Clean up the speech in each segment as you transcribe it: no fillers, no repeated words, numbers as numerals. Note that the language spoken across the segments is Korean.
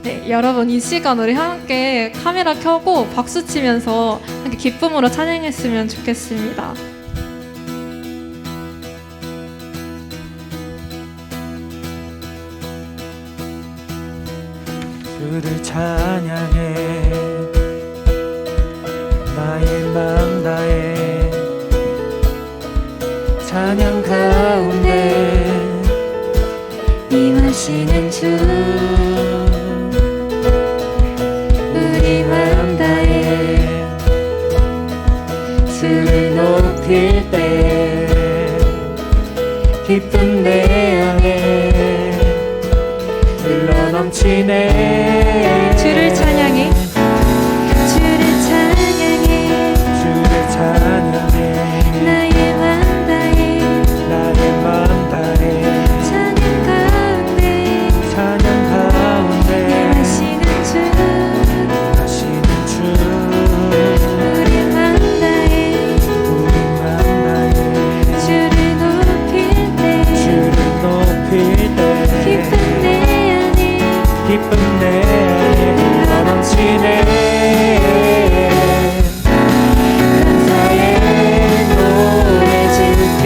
네, 여러분 이 시간 우리 함께 카메라 켜고 박수 치면서 함께 기쁨으로 찬양했으면 좋겠습니다. 주를 찬양해 나의 맘 다해 찬양 가운데 임하시는 주 우리 맘 다해 주를 높일 때 기쁨 내 안에 흘러넘치네 주를 찬양해 주를 찬양해 주를 찬양해 나의 맘 다해 나의 맘 다해 찬양 가운데 찬양 가운데 임하시는 주 하시는 주 우리 맘 다해 우리 맘 다해 주를 높일 때 주를 높일 때 기쁨 내 안에 기쁨 내 안에 넘치네 감사의 노래 줄게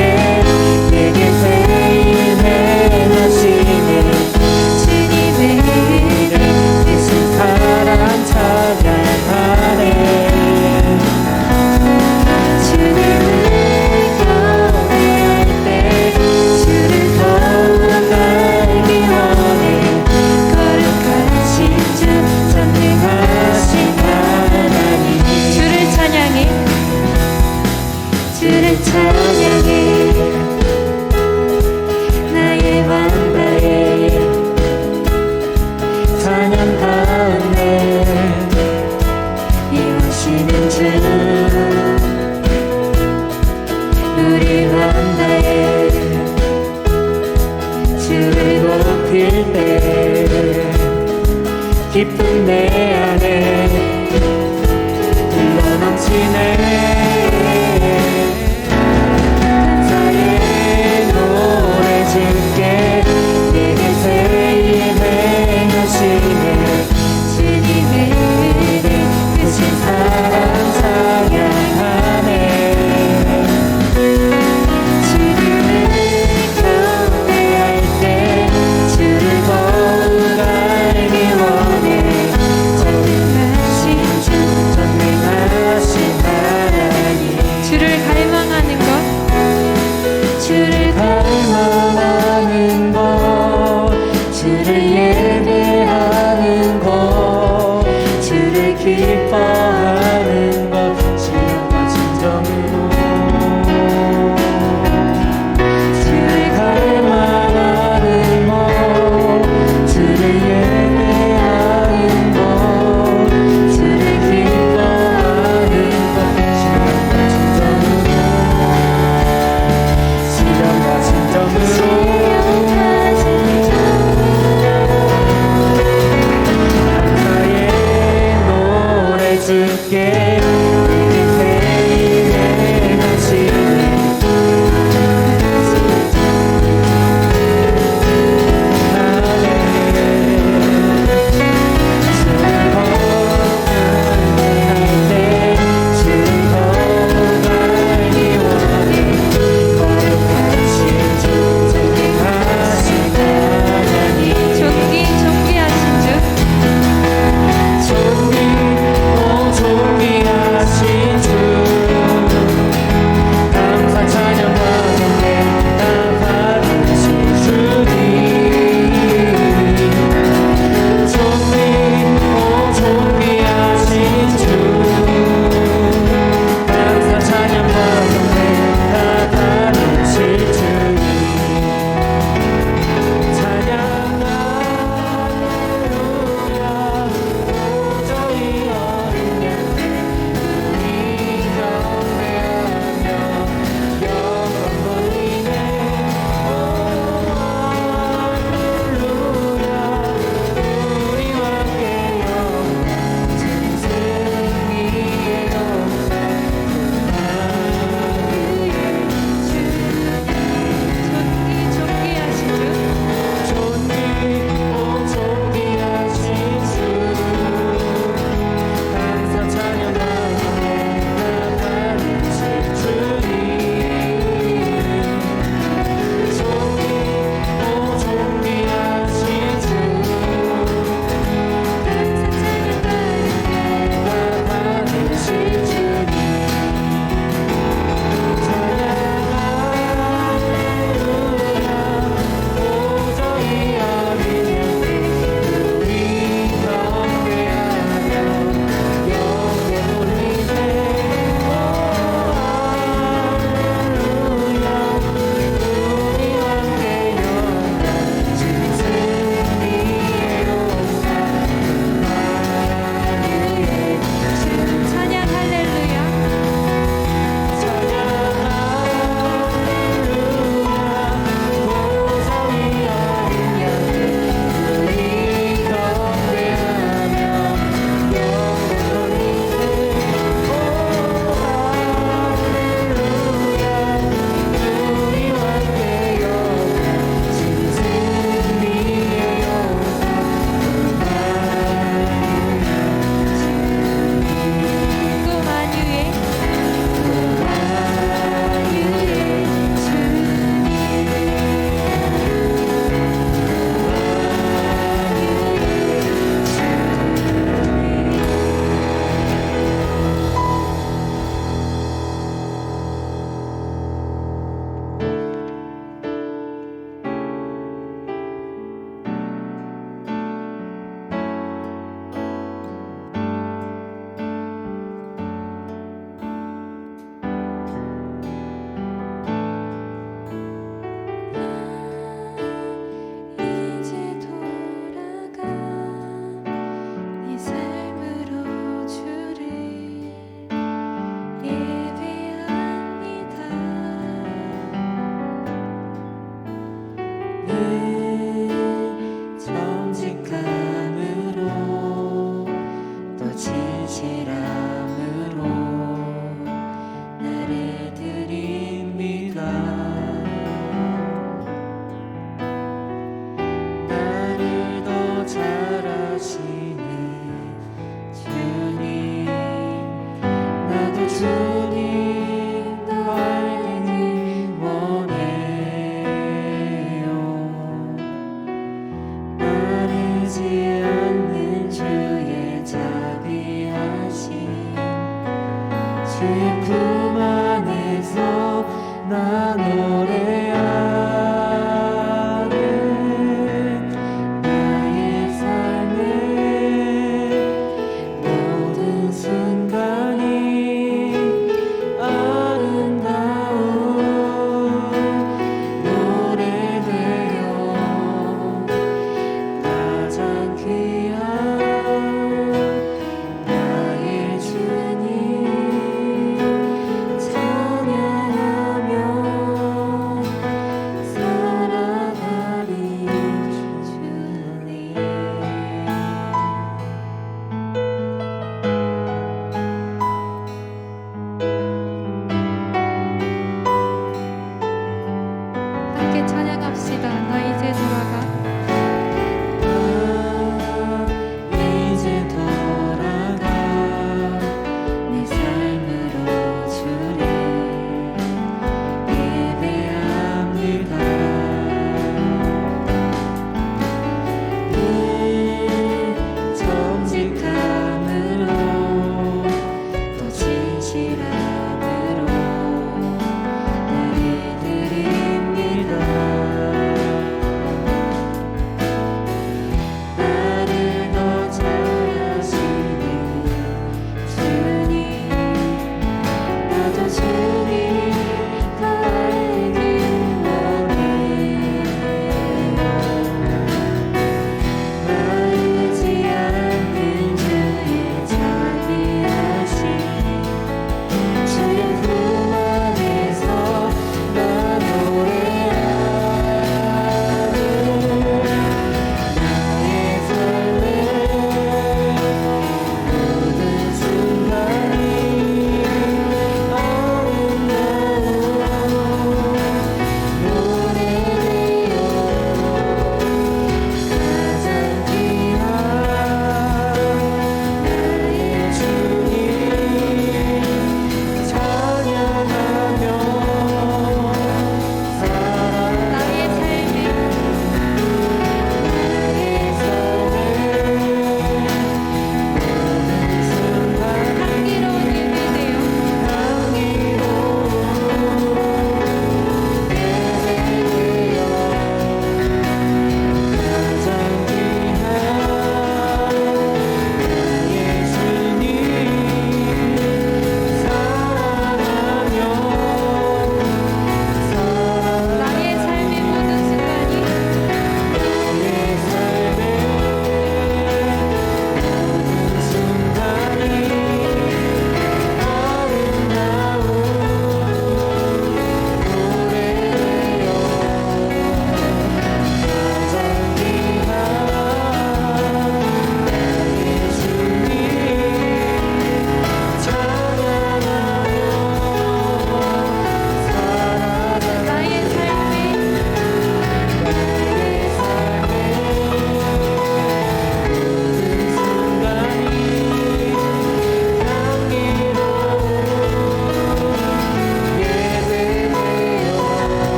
내게 매일 행하시네 주님의 은혜 대신 사랑 찬양하네 주님을 경외할 때 주를 더욱 알기 원해 거룩하신 주 전능하신 하나님 주를 찬양해 주를 찬양해 나의 맘 다해 찬양 가운데 임하시는 주 우리 맘 다해 주를 높일 때 기쁨 내 안에 흘러넘치네 감사의 노래 줄게 내게 새일 행하시네 주님의 은혜 크신 사랑 찬양하네 주님을 경외할 때 주를 더욱 알기 원해 전능하신 주 전능하신 하나님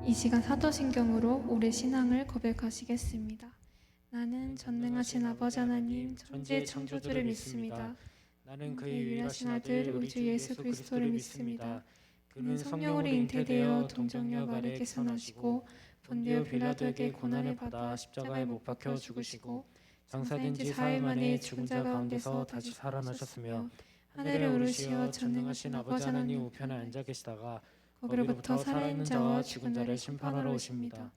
이 시간 사도신경으로 우리 신앙을 고백하시겠습니다. 나는 전능하신 아버지 하나님 천지의 창조주를 믿습니다. 나는 그의 유일하신 아들 우리 주 예수 그리스도를 믿습니다. 그는 성령으로 잉태되어 동정녀 아래에서 나시고 본디오 빌라도에게 고난을 받아 십자가에 못 박혀 죽으시고 장사된 지 사흘 만에 죽은 자 가운데서 다시 살아나셨으며 하늘에 오르시어 전능하신 아버지 하나님 우편에 앉아 계시다가 거기로부터 살아있는 자와 죽은 자를 심판하러 오십니다.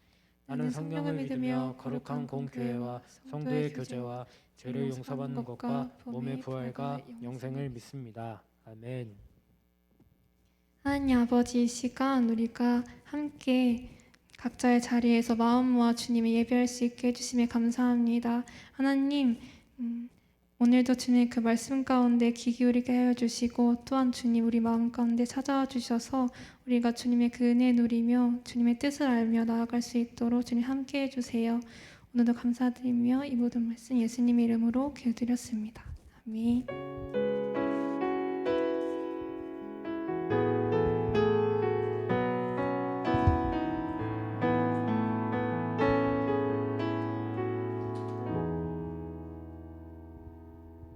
나는 성령을 믿으며 거룩한 공교회와 성도의 교제와 죄를 용서받는 것과 몸의 부활과 영생을 믿습니다. 아멘. 하나님 아버지, 이 시간 우리가 함께 각자의 자리에서 마음 모아 주님을 예배할 수 있게 해주심에 감사합니다. 하나님, 오늘도 주님 그 말씀 가운데 귀 기울이게 하여 주시고 또한 주님 우리 마음 가운데 찾아와 주셔서 우리가 주님의 그 은혜 누리며 주님의 뜻을 알며 나아갈 수 있도록 주님 함께 해주세요. 오늘도 감사드리며 이 모든 말씀 예수님의 이름으로 기도드렸습니다. 아멘.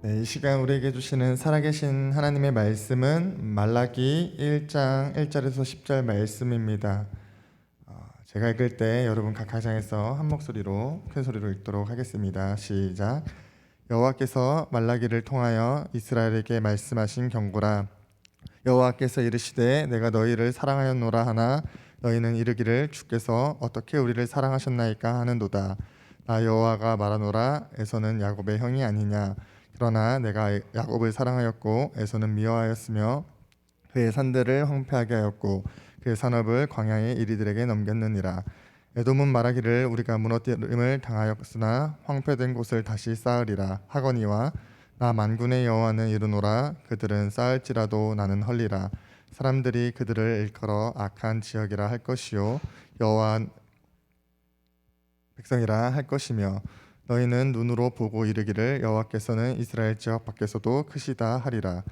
네, 이 시간 우리에게 주시는 살아계신 하나님의 말씀은 말라기 1장 1절에서 10절 말씀입니다. 제가 읽을 때 여러분 각 가정에서 한 목소리로 큰 소리로 읽도록 하겠습니다. 시작. 여호와께서 말라기를 통하여 이스라엘에게 말씀하신 경고라. 여호와께서 이르시되 내가 너희를 사랑하였노라 하나 너희는 이르기를 주께서 어떻게 우리를 사랑하셨나이까 하는도다. 나 여호와가 말하노라 에서는 야곱의 형이 아니냐. 그러나 내가 야곱을 사랑하였고 에서는 미워하였으며 그의 산들을 황폐하게 하였고 그의 산업을 광야의 이리들에게 넘겼느니라. 에돔은 말하기를 우리가 무너짐을 당하였으나 황폐된 곳을 다시 쌓으리라 하거니와 나 만군의 여호와는 이르노라. 그들은 쌓을지라도 나는 헐리라. 사람들이 그들을 일컬어 악한 지역이라 할 것이요 여호와 백성이라 할 것이며 너희는 눈으로 보고 이르기를 여호와께서는 이스라엘 지역 밖에서도 크시다 하리라.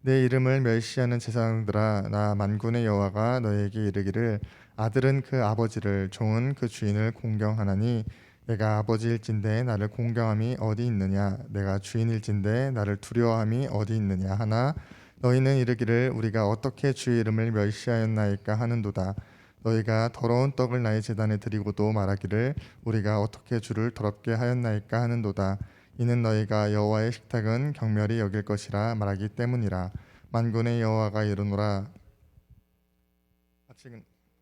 내 이름을 멸시하는 제사장들아 나 만군의 여호와가 너희에게 이르기를 아들은 그 아버지를 종은 그 주인을 공경하나니 내가 아버지일진데 나를 공경함이 어디 있느냐. 내가 주인일진데 나를 두려워함이 어디 있느냐 하나 너희는 이르기를 우리가 어떻게 주의 이름을 멸시하였나이까 하는도다. 너희가 더러운 떡을 나의 제단에 드리고도 말하기를 우리가 어떻게 주를 더럽게 하였나이까 하는도다. 이는 너희가 여호와의 식탁은 경멸히 여길 것이라 말하기 때문이라. 만군의 여호와가 이르노라.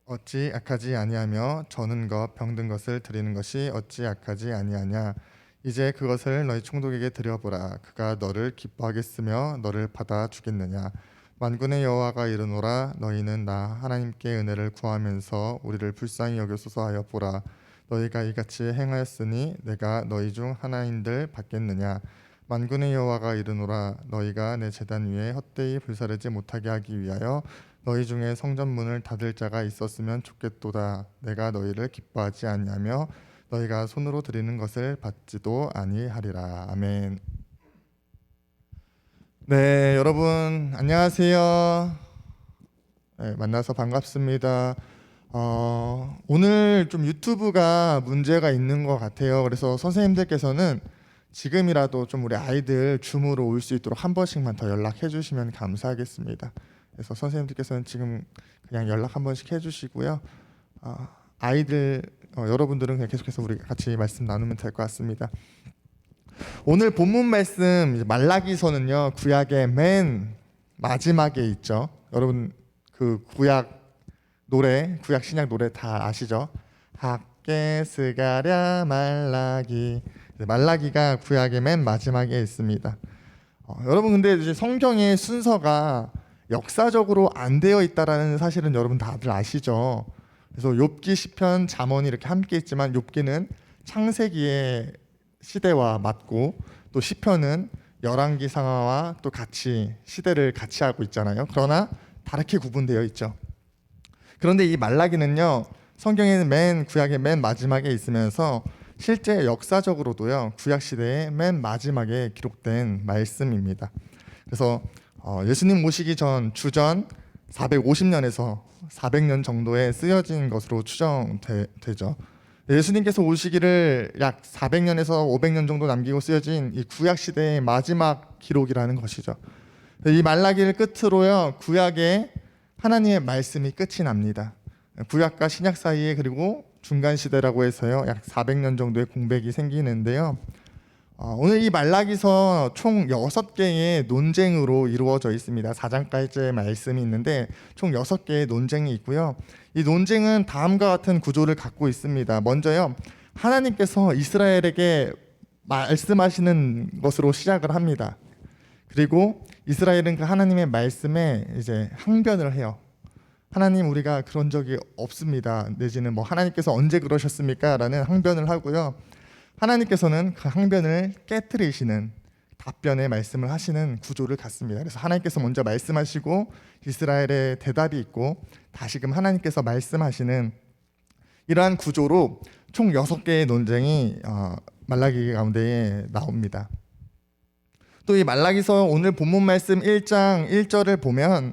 어찌 악하지 아니하며 저는 것 병든 것을 드리는 것이 어찌 악하지 아니하냐. 이제 그것을 너희 총독에게 드려보라. 그가 너를 기뻐하겠으며 너를 받아주겠느냐. 만군의 여호와가 이르노라. 너희는 나 하나님께 은혜를 구하면서 우리를 불쌍히 여겨소서 하여 보라. 너희가 이같이 행하였으니 내가 너희 중 하나인들 받겠느냐. 만군의 여호와가 이르노라. 너희가 내 제단 위에 헛되이 불사르지 못하게 하기 위하여 너희 중에 성전문을 닫을 자가 있었으면 좋겠도다. 내가 너희를 기뻐하지 아니하며 너희가 손으로 드리는 것을 받지도 아니하리라. 아멘. 네, 여러분 안녕하세요. 네, 만나서 반갑습니다. 오늘 좀 유튜브가 문제가 있는 것 같아요. 그래서 선생님들께서는 지금이라도 좀 우리 아이들 줌으로 올 수 있도록 한 번씩만 더 연락해 주시면 감사하겠습니다. 그래서 선생님들께서는 지금 그냥 연락 한 번씩 해주시고요. 아이들 여러분들은 그냥 계속해서 우리 같이 말씀 나누면 될 것 같습니다. 오늘 본문 말씀 말라기서는요 구약의 맨 마지막에 있죠. 여러분 그 구약 노래, 구약 신약 노래 다 아시죠? 학계 스가랴 말라기. 말라기가 구약의 맨 마지막에 있습니다. 여러분 근데 이제 성경의 순서가 역사적으로 안 되어 있다라는 사실은 여러분 다들 아시죠? 그래서 욥기, 시편, 잠언이 이렇게 함께 있지만 욥기는 창세기의 시대와 맞고 또 시편은 열왕기 상하와 또 같이 시대를 같이 하고 있잖아요. 그러나 다르게 구분되어 있죠. 그런데 이 말라기는요 성경에는 구약의 맨 마지막에 있으면서 실제 역사적으로도요 구약 시대의 맨 마지막에 기록된 말씀입니다. 그래서 예수님 모시기 전 주전 450년에서 400년 정도에 쓰여진 것으로 추정되죠. 예수님께서 오시기를 약 400년에서 500년 정도 남기고 쓰여진 이 구약 시대의 마지막 기록이라는 것이죠. 이 말라기를 끝으로요, 구약의 하나님의 말씀이 끝이 납니다. 구약과 신약 사이에 그리고 중간 시대라고 해서요, 약 400년 정도의 공백이 생기는데요. 오늘 이 말라기서 총 6개의 논쟁으로 이루어져 있습니다. 4장까지의 말씀이 있는데 총 6개의 논쟁이 있고요. 이 논쟁은 다음과 같은 구조를 갖고 있습니다. 먼저요, 하나님께서 이스라엘에게 말씀하시는 것으로 시작을 합니다. 그리고 이스라엘은 그 하나님의 말씀에 이제 항변을 해요. 하나님, 우리가 그런 적이 없습니다. 내지는 뭐 하나님께서 언제 그러셨습니까? 라는 항변을 하고요. 하나님께서는 그 항변을 깨트리시는 답변의 말씀을 하시는 구조를 갖습니다. 그래서 하나님께서 먼저 말씀하시고 이스라엘의 대답이 있고 다시금 하나님께서 말씀하시는 이러한 구조로 총 6개의 논쟁이 말라기 가운데에 나옵니다. 또 이 말라기서 오늘 본문 말씀 1장 1절을 보면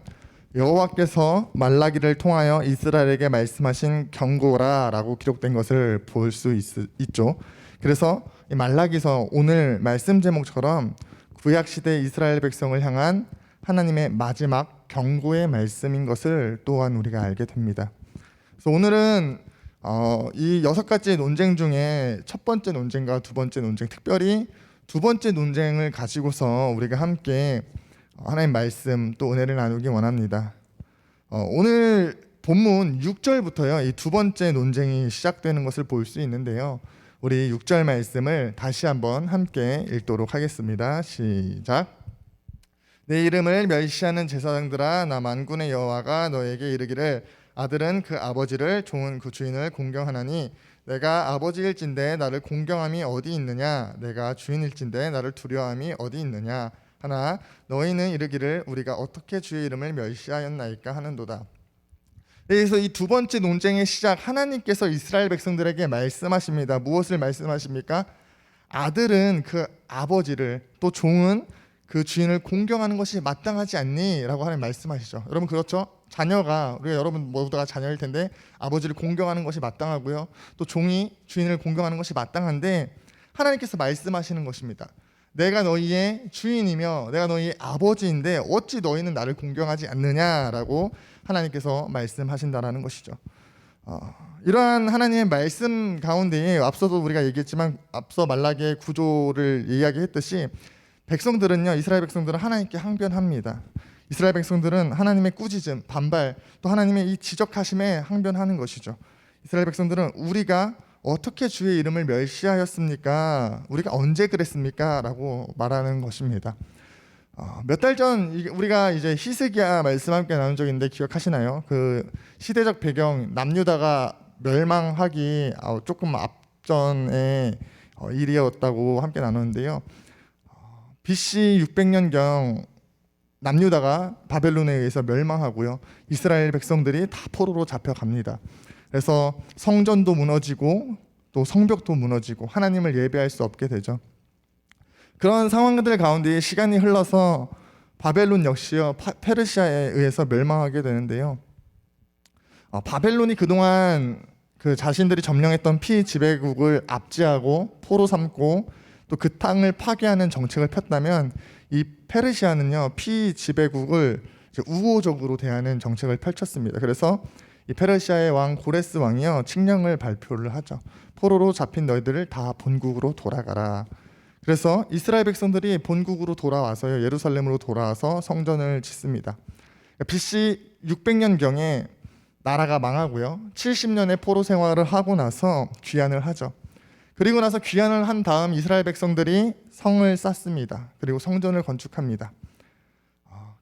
여호와께서 말라기를 통하여 이스라엘에게 말씀하신 경고라라고 기록된 것을 볼 수 있죠. 그래서 이 말라기서 오늘 말씀 제목처럼 구약 시대 이스라엘 백성을 향한 하나님의 마지막 경고의 말씀인 것을 또한 우리가 알게 됩니다. 그래서 오늘은 이 6가지 논쟁 중에 첫 번째 논쟁과 두 번째 논쟁, 특별히 두 번째 논쟁을 가지고서 우리가 함께 하나님 말씀 또 은혜를 나누기 원합니다. 오늘 본문 6절부터요, 이 두 번째 논쟁이 시작되는 것을 볼 수 있는데요. 우리 6절 말씀을 다시 한번 함께 읽도록 하겠습니다. 시작. 내 이름을 멸시하는 제사장들아, 나 만군의 여호와가 너에게 이르기를 아들은 그 아버지를, 종은 그 주인을 공경하나니 내가 아버지일진데 나를 공경함이 어디 있느냐? 내가 주인일진데 나를 두려워함이 어디 있느냐? 하나 너희는 이르기를 우리가 어떻게 주의 이름을 멸시하였나이까 하는도다. 그래서 이 두 번째 논쟁의 시작, 하나님께서 이스라엘 백성들에게 말씀하십니다. 무엇을 말씀하십니까? 아들은 그 아버지를, 또 종은 그 주인을 공경하는 것이 마땅하지 않니? 라고 하나님 말씀하시죠. 여러분 그렇죠? 자녀가, 우리가 여러분 모두가 자녀일 텐데 아버지를 공경하는 것이 마땅하고요, 또 종이 주인을 공경하는 것이 마땅한데 하나님께서 말씀하시는 것입니다. 내가 너희의 주인이며 내가 너희의 아버지인데 어찌 너희는 나를 공경하지 않느냐라고 하나님께서 말씀하신다라는 것이죠. 이러한 하나님의 말씀 가운데에 앞서도 우리가 얘기했지만 앞서 말라기의 구조를 이야기했듯이 백성들은요, 이스라엘 백성들은 하나님께 항변합니다. 이스라엘 백성들은 하나님의 꾸짖음, 반발, 또 하나님의 이 지적하심에 항변하는 것이죠. 이스라엘 백성들은 우리가 어떻게 주의 이름을 멸시하였습니까? 우리가 언제 그랬습니까? 라고 말하는 것입니다. 몇 달 전 우리가 이제 히스기야 말씀 함께 나눈 적인데 기억하시나요? 그 시대적 배경, 남유다가 멸망하기 조금 앞전의 일이었다고 함께 나눴는데요. BC 600년경 남유다가 바벨론에 의해서 멸망하고요, 이스라엘 백성들이 다 포로로 잡혀갑니다. 그래서 성전도 무너지고 또 성벽도 무너지고 하나님을 예배할 수 없게 되죠. 그런 상황들 가운데 시간이 흘러서 바벨론 역시요, 페르시아에 의해서 멸망하게 되는데요. 바벨론이 그동안 그 자신들이 점령했던 피지배국을 압제하고 포로 삼고 또 그 땅을 파괴하는 정책을 폈다면 이 페르시아는요, 피지배국을 우호적으로 대하는 정책을 펼쳤습니다. 그래서 이 페르시아의 왕 고레스 왕이요, 칙령을 발표를 하죠. 포로로 잡힌 너희들을 다 본국으로 돌아가라. 그래서 이스라엘 백성들이 본국으로 돌아와서요, 예루살렘으로 돌아와서 성전을 짓습니다. BC 600년경에 나라가 망하고요, 70년의 포로 생활을 하고 나서 귀환을 하죠. 그리고 나서 귀환을 한 다음 이스라엘 백성들이 성을 쌓습니다. 그리고 성전을 건축합니다.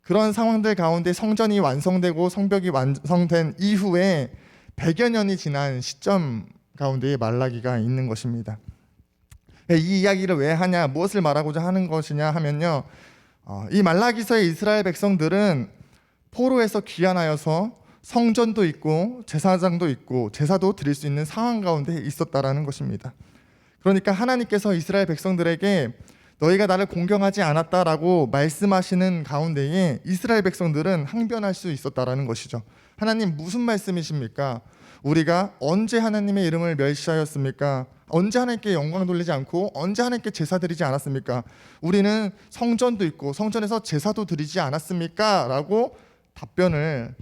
그런 상황들 가운데 성전이 완성되고 성벽이 완성된 이후에 100여 년이 지난 시점 가운데에 말라기가 있는 것입니다. 이 이야기를 왜 하냐, 무엇을 말하고자 하는 것이냐 하면요, 이 말라기서의 이스라엘 백성들은 포로에서 귀환하여서 성전도 있고 제사장도 있고 제사도 드릴 수 있는 상황 가운데 있었다라는 것입니다. 그러니까 하나님께서 이스라엘 백성들에게 너희가 나를 공경하지 않았다라고 말씀하시는 가운데에 이스라엘 백성들은 항변할 수 있었다라는 것이죠. 하나님 무슨 말씀이십니까? 우리가 언제 하나님의 이름을 멸시하였습니까? 언제 하나님께 영광 돌리지 않고 언제 하나님께 제사 드리지 않았습니까? 우리는 성전도 있고 성전에서 제사도 드리지 않았습니까? 라고 항변을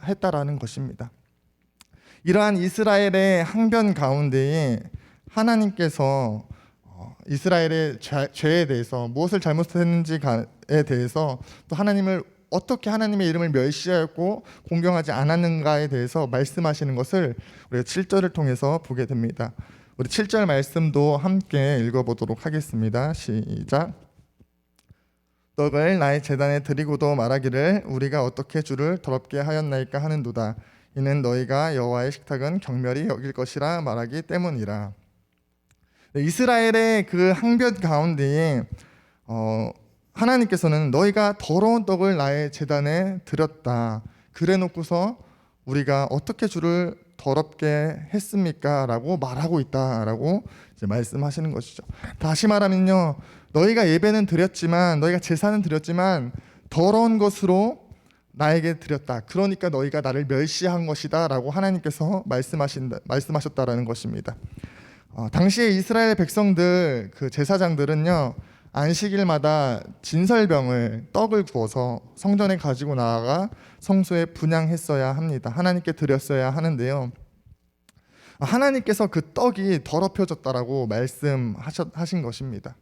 했다라는 것입니다. 이러한 이스라엘의 항변 가운데에 하나님께서 이스라엘의 죄에 대해서 무엇을 잘못했는지에 대해서 또 어떻게 하나님의 이름을 멸시하였고 공경하지 않았는가에 대해서 말씀하시는 것을 우리가 7절을 통해서 보게 됩니다. 우리 7절 말씀도 함께 읽어보도록 하겠습니다. 시작. 떡을 나의 제단에 드리고도 말하기를 우리가 어떻게 주를 더럽게 하였나이까 하는도다. 이는 너희가 여호와의 식탁은 경멸히 여길 것이라 말하기 때문이라. 이스라엘의 그 항변 가운데에 하나님께서는 너희가 더러운 떡을 나의 제단에 드렸다. 그래 놓고서 우리가 어떻게 주를 더럽게 했습니까? 라고 말하고 있다라고 이제 말씀하시는 것이죠. 다시 말하면요, 너희가 예배는 드렸지만, 너희가 제사는 드렸지만 더러운 것으로 나에게 드렸다. 그러니까 너희가 나를 멸시한 것이다 라고 하나님께서 말씀하셨다라는 것입니다. 당시에 이스라엘 백성들, 그 제사장들은요, 안식일마다 진설병을 떡을 구워서 성전에 가지고 나아가 성소에 분향했어야 합니다. 하나님께 드렸어야 하는데요, 하나님께서 그 떡이 더럽혀졌다라고 말씀하신 것입니다.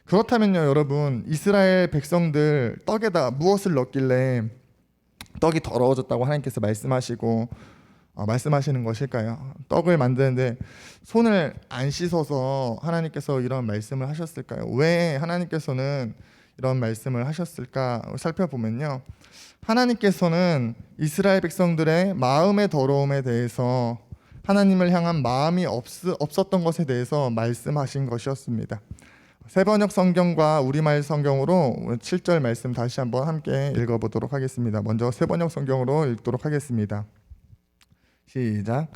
그렇다면요, 여러분, 이스라엘 백성들 떡에다 무엇을 넣길래 떡이 더러워졌다고 하나님께서 말씀하시는 것일까요? 떡을 만드는데 손을 안 씻어서 하나님께서 이런 말씀을 하셨을까요? 왜 하나님께서는 이런 말씀을 하셨을까 살펴보면요, 하나님께서는 이스라엘 백성들의 마음의 더러움에 대해서, 하나님을 향한 마음이 없었던 것에 대해서 말씀하신 것이었습니다. 세번역 성경과 우리말 성경으로 7절 말씀 다시 한번 함께 읽어보도록 하겠습니다. 먼저 세번역 성경으로 읽도록 하겠습니다. 시작.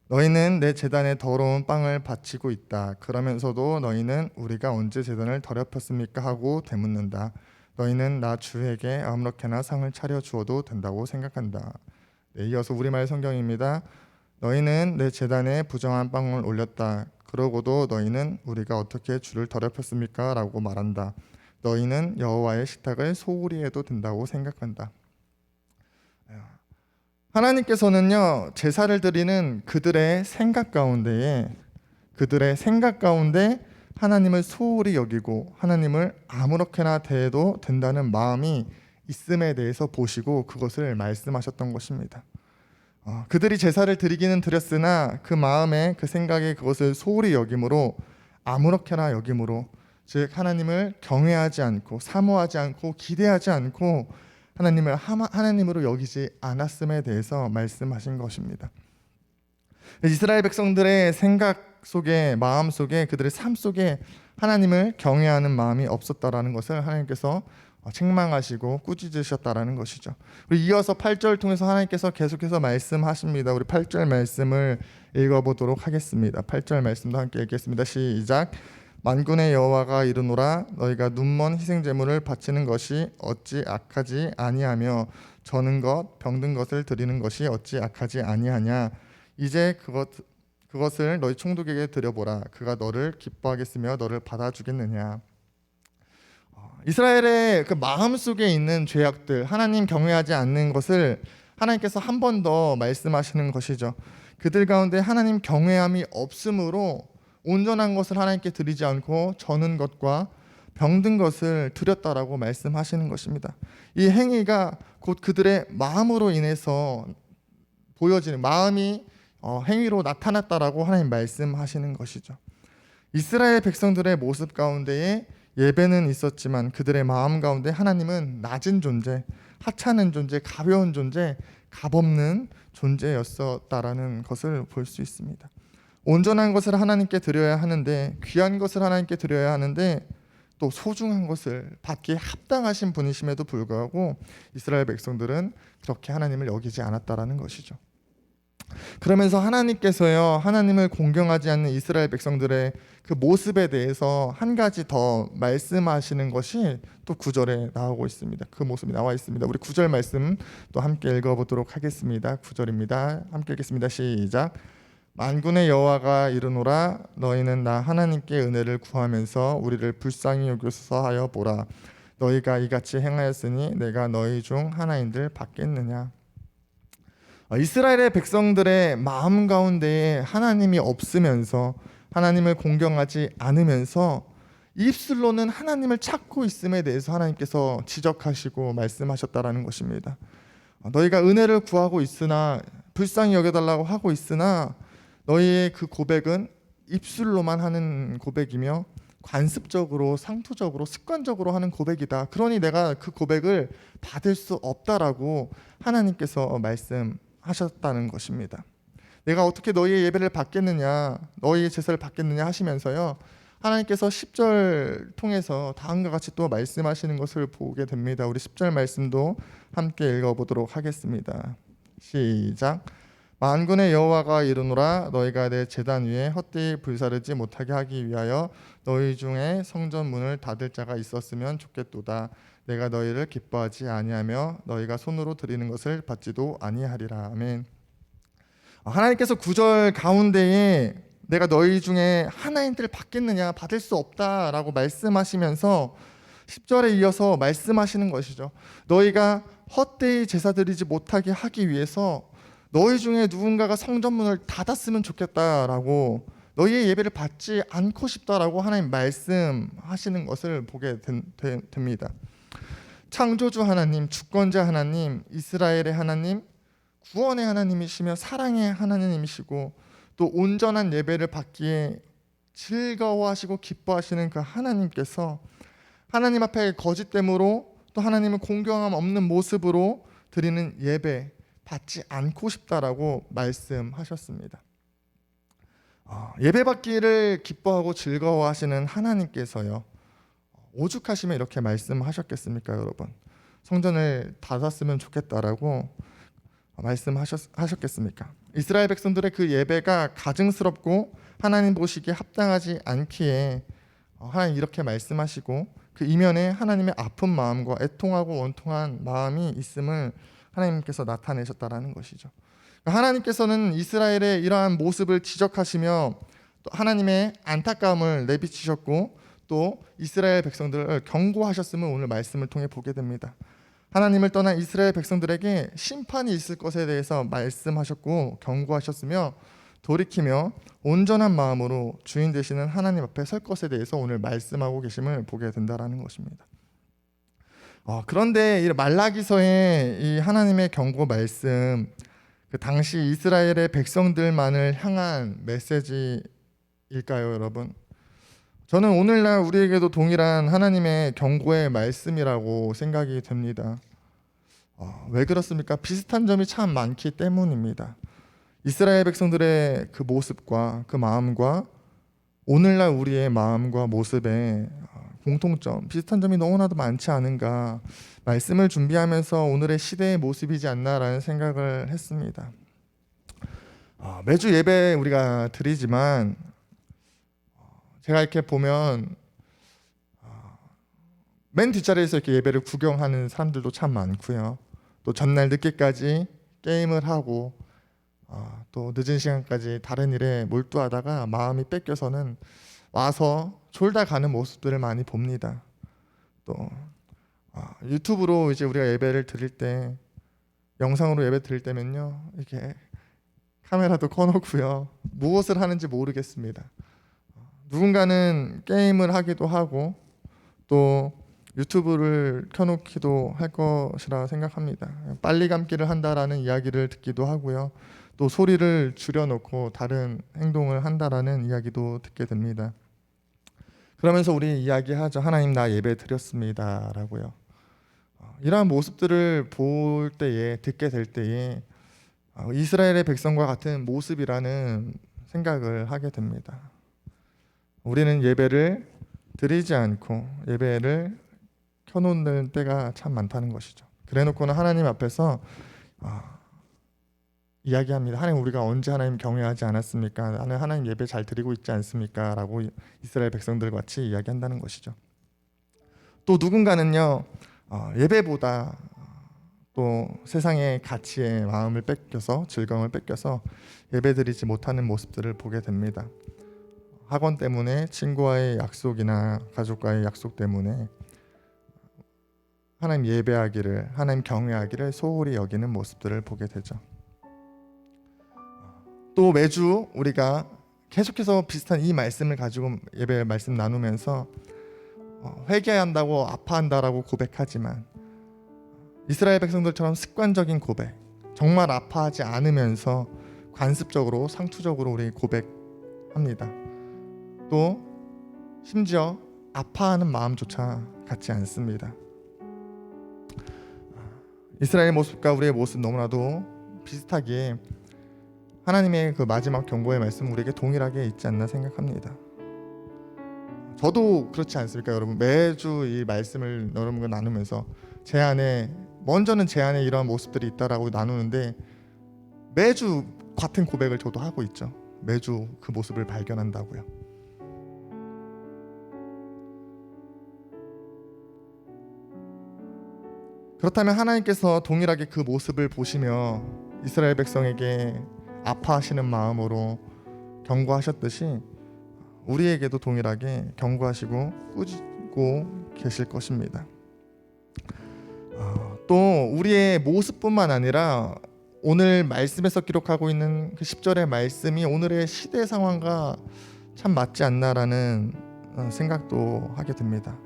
너희는 내 제단에 더러운 빵을 바치고 있다. 그러면서도 너희는 우리가 언제 제단을 더럽혔습니까? 하고 되묻는다. 너희는 나 주에게 아무렇게나 상을 차려 주어도 된다고 생각한다. 네, 이어서 우리말 성경입니다. 너희는 내 제단에 부정한 빵을 올렸다. 그러고도 너희는 우리가 어떻게 주를 더럽혔습니까? 라고 말한다. 너희는 여호와의 식탁을 소홀히 해도 된다고 생각한다. 하나님께서는요, 제사를 드리는 그들의 생각 가운데 하나님을 소홀히 여기고 하나님을 아무렇게나 대해도 된다는 마음이 있음에 대해서 보시고 그것을 말씀하셨던 것입니다. 그들이 제사를 드리기는 드렸으나 그 마음에, 그 생각에 그것을 소홀히 여김으로, 아무렇게나 여김으로, 즉 하나님을 경외하지 않고 사모하지 않고 기대하지 않고 하나님을 하나님으로 여기지 않았음에 대해서 말씀하신 것입니다. 이스라엘 백성들의 생각 속에, 마음 속에, 그들의 삶 속에 하나님을 경외하는 마음이 없었다라는 것을 하나님께서 책망하시고 꾸짖으셨다라는 것이죠. 우리 이어서 8절 통해서 하나님께서 계속해서 말씀하십니다. 우리 8절 말씀을 읽어보도록 하겠습니다. 8절 말씀도 함께 읽겠습니다. 시작. 만군의 여호와가 이르노라. 너희가 눈먼 희생 제물을 바치는 것이 어찌 악하지 아니하며 저는 것 병든 것을 드리는 것이 어찌 악하지 아니하냐. 이제 그것을 너희 총독에게 드려보라. 그가 너를 기뻐하겠으며 너를 받아주겠느냐. 이스라엘의 그 마음 속에 있는 죄악들, 하나님 경외하지 않는 것을 하나님께서 한 번 더 말씀하시는 것이죠. 그들 가운데 하나님 경외함이 없으므로 온전한 것을 하나님께 드리지 않고 저는 것과 병든 것을 드렸다라고 말씀하시는 것입니다. 이 행위가 곧 그들의 마음으로 인해서 보여지는, 마음이 행위로 나타났다라고 하나님 말씀하시는 것이죠. 이스라엘 백성들의 모습 가운데에 예배는 있었지만 그들의 마음 가운데 하나님은 낮은 존재, 하찮은 존재, 가벼운 존재, 값없는 존재였었다라는 것을 볼 수 있습니다. 온전한 것을 하나님께 드려야 하는데, 귀한 것을 하나님께 드려야 하는데 또 소중한 것을 받기에 합당하신 분이심에도 불구하고 이스라엘 백성들은 그렇게 하나님을 여기지 않았다라는 것이죠. 그러면서 하나님께서요, 하나님을 공경하지 않는 이스라엘 백성들의 그 모습에 대해서 한 가지 더 말씀하시는 것이 또 9절에 나오고 있습니다. 그 모습이 나와 있습니다. 우리 9절 말씀 또 함께 읽어보도록 하겠습니다. 9절입니다. 함께 읽겠습니다. 시작. 만군의 여호와가 이르노라 너희는 나 하나님께 은혜를 구하면서 우리를 불쌍히 여기소서 하여 보라. 너희가 이같이 행하였으니 내가 너희 중 하나인들 받겠느냐. 이스라엘의 백성들의 마음 가운데에 하나님이 없으면서 하나님을 공경하지 않으면서 입술로는 하나님을 찾고 있음에 대해서 하나님께서 지적하시고 말씀하셨다라는 것입니다. 너희가 은혜를 구하고 있으나 불쌍히 여겨달라고 하고 있으나 너희의 그 고백은 입술로만 하는 고백이며 관습적으로 상투적으로 습관적으로 하는 고백이다. 그러니 내가 그 고백을 받을 수 없다라고 하나님께서 말씀하셨다는 것입니다. 내가 어떻게 너희의 예배를 받겠느냐, 너희의 제사를 받겠느냐 하시면서요, 하나님께서 10절 통해서 다음과 같이 또 말씀하시는 것을 보게 됩니다. 우리 10절 말씀도 함께 읽어보도록 하겠습니다. 시작. 만군의 여호와가 이르노라 너희가 내 제단 위에 헛되이 불사르지 못하게 하기 위하여 너희 중에 성전 문을 닫을 자가 있었으면 좋겠도다. 내가 너희를 기뻐하지 아니하며 너희가 손으로 드리는 것을 받지도 아니하리라. 아멘. 하나님께서 9절 가운데에 내가 너희 중에 하나인들 받겠느냐, 받을 수 없다라고 말씀하시면서 10절에 이어서 말씀하시는 것이죠. 너희가 헛되이 제사 드리지 못하게 하기 위해서 너희 중에 누군가가 성전문을 닫았으면 좋겠다라고, 너희의 예배를 받지 않고 싶다라고 하나님 말씀하시는 것을 보게 됩니다. 창조주 하나님, 주권자 하나님, 이스라엘의 하나님, 구원의 하나님이시며 사랑의 하나님이시고 또 온전한 예배를 받기에 즐거워하시고 기뻐하시는 그 하나님께서 하나님 앞에 거짓됨으로 또 하나님을 공경함 없는 모습으로 드리는 예배 받지 않고 싶다라고 말씀하셨습니다. 예배 받기를 기뻐하고 즐거워하시는 하나님께서요, 오죽하시면 이렇게 말씀하셨겠습니까, 여러분? 성전을 닫았으면 좋겠다라고 말씀하셨겠습니까? 이스라엘 백성들의 그 예배가 가증스럽고 하나님 보시기에 합당하지 않기에 하나님 이렇게 말씀하시고 그 이면에 하나님의 아픈 마음과 애통하고 원통한 마음이 있음을 하나님께서 나타내셨다라는 것이죠. 하나님께서는 이스라엘의 이러한 모습을 지적하시며 또 하나님의 안타까움을 내비치셨고 또 이스라엘 백성들을 경고하셨음을 오늘 말씀을 통해 보게 됩니다. 하나님을 떠난 이스라엘 백성들에게 심판이 있을 것에 대해서 말씀하셨고 경고하셨으며 돌이키며 온전한 마음으로 주인 되시는 하나님 앞에 설 것에 대해서 오늘 말씀하고 계심을 보게 된다라는 것입니다. 그런데 이 말라기서의 이 하나님의 경고 말씀, 그 당시 이스라엘의 백성들만을 향한 메시지일까요, 여러분? 저는 오늘날 우리에게도 동일한 하나님의 경고의 말씀이라고 생각이 됩니다. 왜 그렇습니까? 비슷한 점이 참 많기 때문입니다. 이스라엘 백성들의 그 모습과 그 마음과 오늘날 우리의 마음과 모습에 공통점, 비슷한 점이 너무나도 많지 않은가, 말씀을 준비하면서 오늘의 시대의 모습이지 않나라는 생각을 했습니다. 매주 예배 우리가 드리지만 제가 이렇게 보면 맨 뒷자리에서 이렇게 예배를 구경하는 사람들도 참 많고요. 또 전날 늦게까지 게임을 하고 또 늦은 시간까지 다른 일에 몰두하다가 마음이 뺏겨서는 와서 졸다 가는 모습들을 많이 봅니다. 또 유튜브로 이제 우리가 예배를 드릴 때, 영상으로 예배 드릴 때면요, 이렇게 카메라도 꺼놓고요, 무엇을 하는지 모르겠습니다. 누군가는 게임을 하기도 하고 또 유튜브를 켜놓기도 할 것이라 생각합니다. 빨리 감기를 한다라는 이야기를 듣기도 하고요, 또 소리를 줄여놓고 다른 행동을 한다라는 이야기도 듣게 됩니다. 그러면서 우리 이야기하죠. 하나님, 나 예배 드렸습니다 라고요. 이러한 모습들을 볼 때에, 듣게 될 때에 이스라엘의 백성과 같은 모습이라는 생각을 하게 됩니다. 우리는 예배를 드리지 않고 예배를 켜놓는 때가 참 많다는 것이죠. 그래놓고는 하나님 앞에서 이야기합니다. 하나님, 우리가 언제 하나님 경외하지 않았습니까? 나는 하나님 예배 잘 드리고 있지 않습니까? 라고 이스라엘 백성들 같이 이야기한다는 것이죠. 또 누군가는요, 예배보다 또 세상의 가치에 마음을 뺏겨서, 즐거움을 뺏겨서 예배드리지 못하는 모습들을 보게 됩니다. 학원 때문에, 친구와의 약속이나 가족과의 약속 때문에 하나님 예배하기를, 하나님 경외하기를 소홀히 여기는 모습들을 보게 되죠. 또 매주 우리가 계속해서 비슷한 이 말씀을 가지고 예배 말씀 나누면서 회개한다고, 아파한다라고 고백하지만 이스라엘 백성들처럼 습관적인 고백, 정말 아파하지 않으면서 관습적으로, 상투적으로 우리 고백합니다. 또 심지어 아파하는 마음조차 같지 않습니다. 이스라엘의 모습과 우리의 모습 너무나도 비슷하기에 하나님의 그 마지막 경고의 말씀 우리에게 동일하게 있지 않나 생각합니다. 저도 그렇지 않습니까, 여러분? 매주 이 말씀을 여러분과 나누면서 제 안에, 먼저는 제 안에 이러한 모습들이 있다라고 나누는데 매주 같은 고백을 저도 하고 있죠. 매주 그 모습을 발견한다고요. 그렇다면 하나님께서 동일하게 그 모습을 보시며 이스라엘 백성에게 아파하시는 마음으로 경고하셨듯이 우리에게도 동일하게 경고하시고 꾸짖고 계실 것입니다. 또 우리의 모습뿐만 아니라 오늘 말씀에서 기록하고 있는 그 10절의 말씀이 오늘의 시대 상황과 참 맞지 않나라는 생각도 하게 됩니다.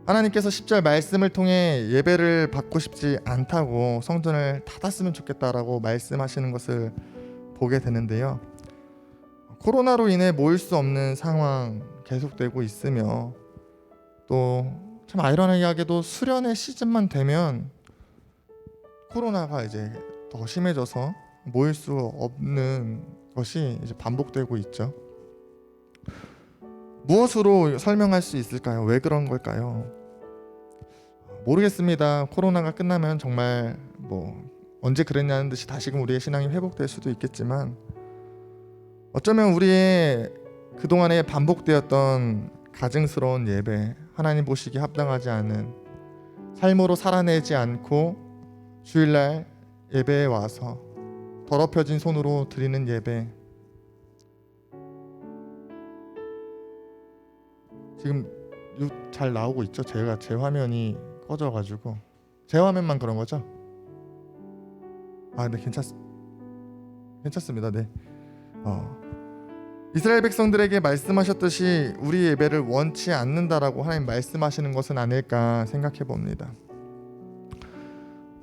하나님께서 10절 말씀을 통해 예배를 받고 싶지 않다고, 성전을 닫았으면 좋겠다라고 말씀하시는 것을 보게 되는데요. 코로나로 인해 모일 수 없는 상황 계속되고 있으며, 또 참 아이러니하게도 수련의 시즌만 되면 코로나가 이제 더 심해져서 모일 수 없는 것이 이제 반복되고 있죠. 무엇으로 설명할 수 있을까요? 왜 그런 걸까요? 모르겠습니다. 코로나가 끝나면 정말 언제 그랬냐는 듯이 다시금 우리의 신앙이 회복될 수도 있겠지만, 어쩌면 우리의 그동안에 반복되었던 가증스러운 예배, 하나님 보시기에 합당하지 않은 삶으로 살아내지 않고 주일날 예배에 와서 더럽혀진 손으로 드리는 예배, 지금 잘 나오고 있죠? 제 화면이 꺼져가지고 제 화면만 그런 거죠? 네, 괜찮습니다. 네. 이스라엘 백성들에게 말씀하셨듯이 우리 예배를 원치 않는다라고 하나님 말씀하시는 것은 아닐까 생각해 봅니다.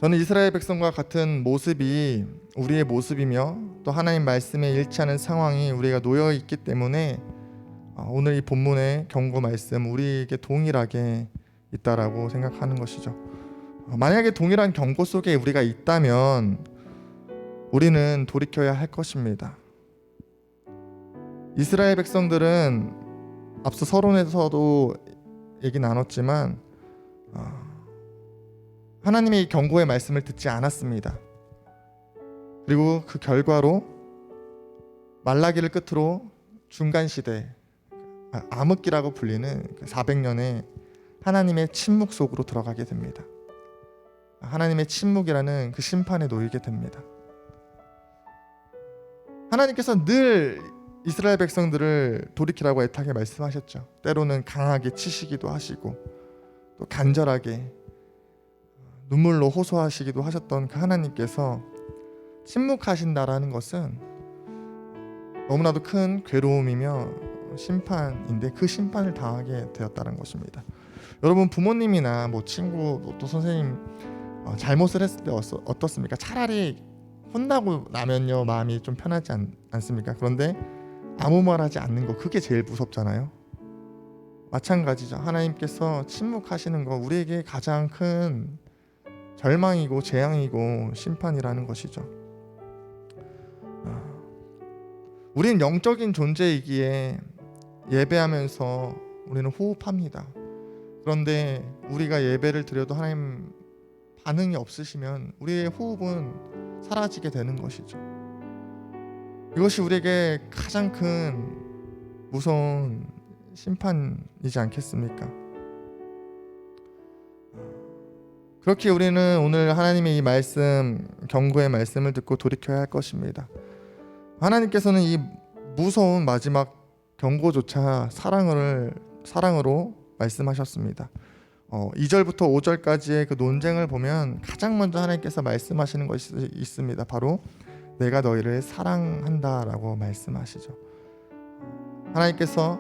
저는 이스라엘 백성과 같은 모습이 우리의 모습이며, 또 하나님 말씀에 일치하는 상황이 우리가 놓여 있기 때문에 오늘 이 본문의 경고 말씀 우리에게 동일하게 있다라고 생각하는 것이죠. 만약에 동일한 경고 속에 우리가 있다면 우리는 돌이켜야 할 것입니다. 이스라엘 백성들은 앞서 서론에서도 얘기 나눴지만 하나님의 경고의 말씀을 듣지 않았습니다. 그리고 그 결과로 말라기를 끝으로 중간시대, 암흑기라고 불리는 400년의 하나님의 침묵 속으로 들어가게 됩니다. 하나님의 침묵이라는 그 심판에 놓이게 됩니다. 하나님께서 늘 이스라엘 백성들을 돌이키라고 애타게 말씀하셨죠. 때로는 강하게 치시기도 하시고, 또 간절하게 눈물로 호소하시기도 하셨던 그 하나님께서 침묵하신다라는 것은 너무나도 큰 괴로움이며 심판인데, 그 심판을 당하게 되었다는 것입니다. 여러분, 부모님이나 친구, 또 선생님 잘못을 했을 때 어떻습니까? 차라리 혼나고 나면요 마음이 좀 편하지 않습니까? 그런데 아무 말 하지 않는 거, 그게 제일 무섭잖아요. 마찬가지죠. 하나님께서 침묵하시는 거 우리에게 가장 큰 절망이고 재앙이고 심판이라는 것이죠. 우리는 영적인 존재이기에 예배하면서 우리는 호흡합니다. 그런데 우리가 예배를 드려도 하나님 반응이 없으시면 우리의 호흡은 사라지게 되는 것이죠. 이것이 우리에게 가장 큰 무서운 심판이지 않겠습니까? 그렇게 우리는 오늘 하나님의 이 말씀, 경고의 말씀을 듣고 돌이켜야 할 것입니다. 하나님께서는 이 무서운 마지막 경고조차 사랑으로 말씀하셨습니다. 2절부터 5절까지의 그 논쟁을 보면 가장 먼저 하나님께서 말씀하시는 것이 있습니다. 바로 내가 너희를 사랑한다라고 말씀하시죠. 하나님께서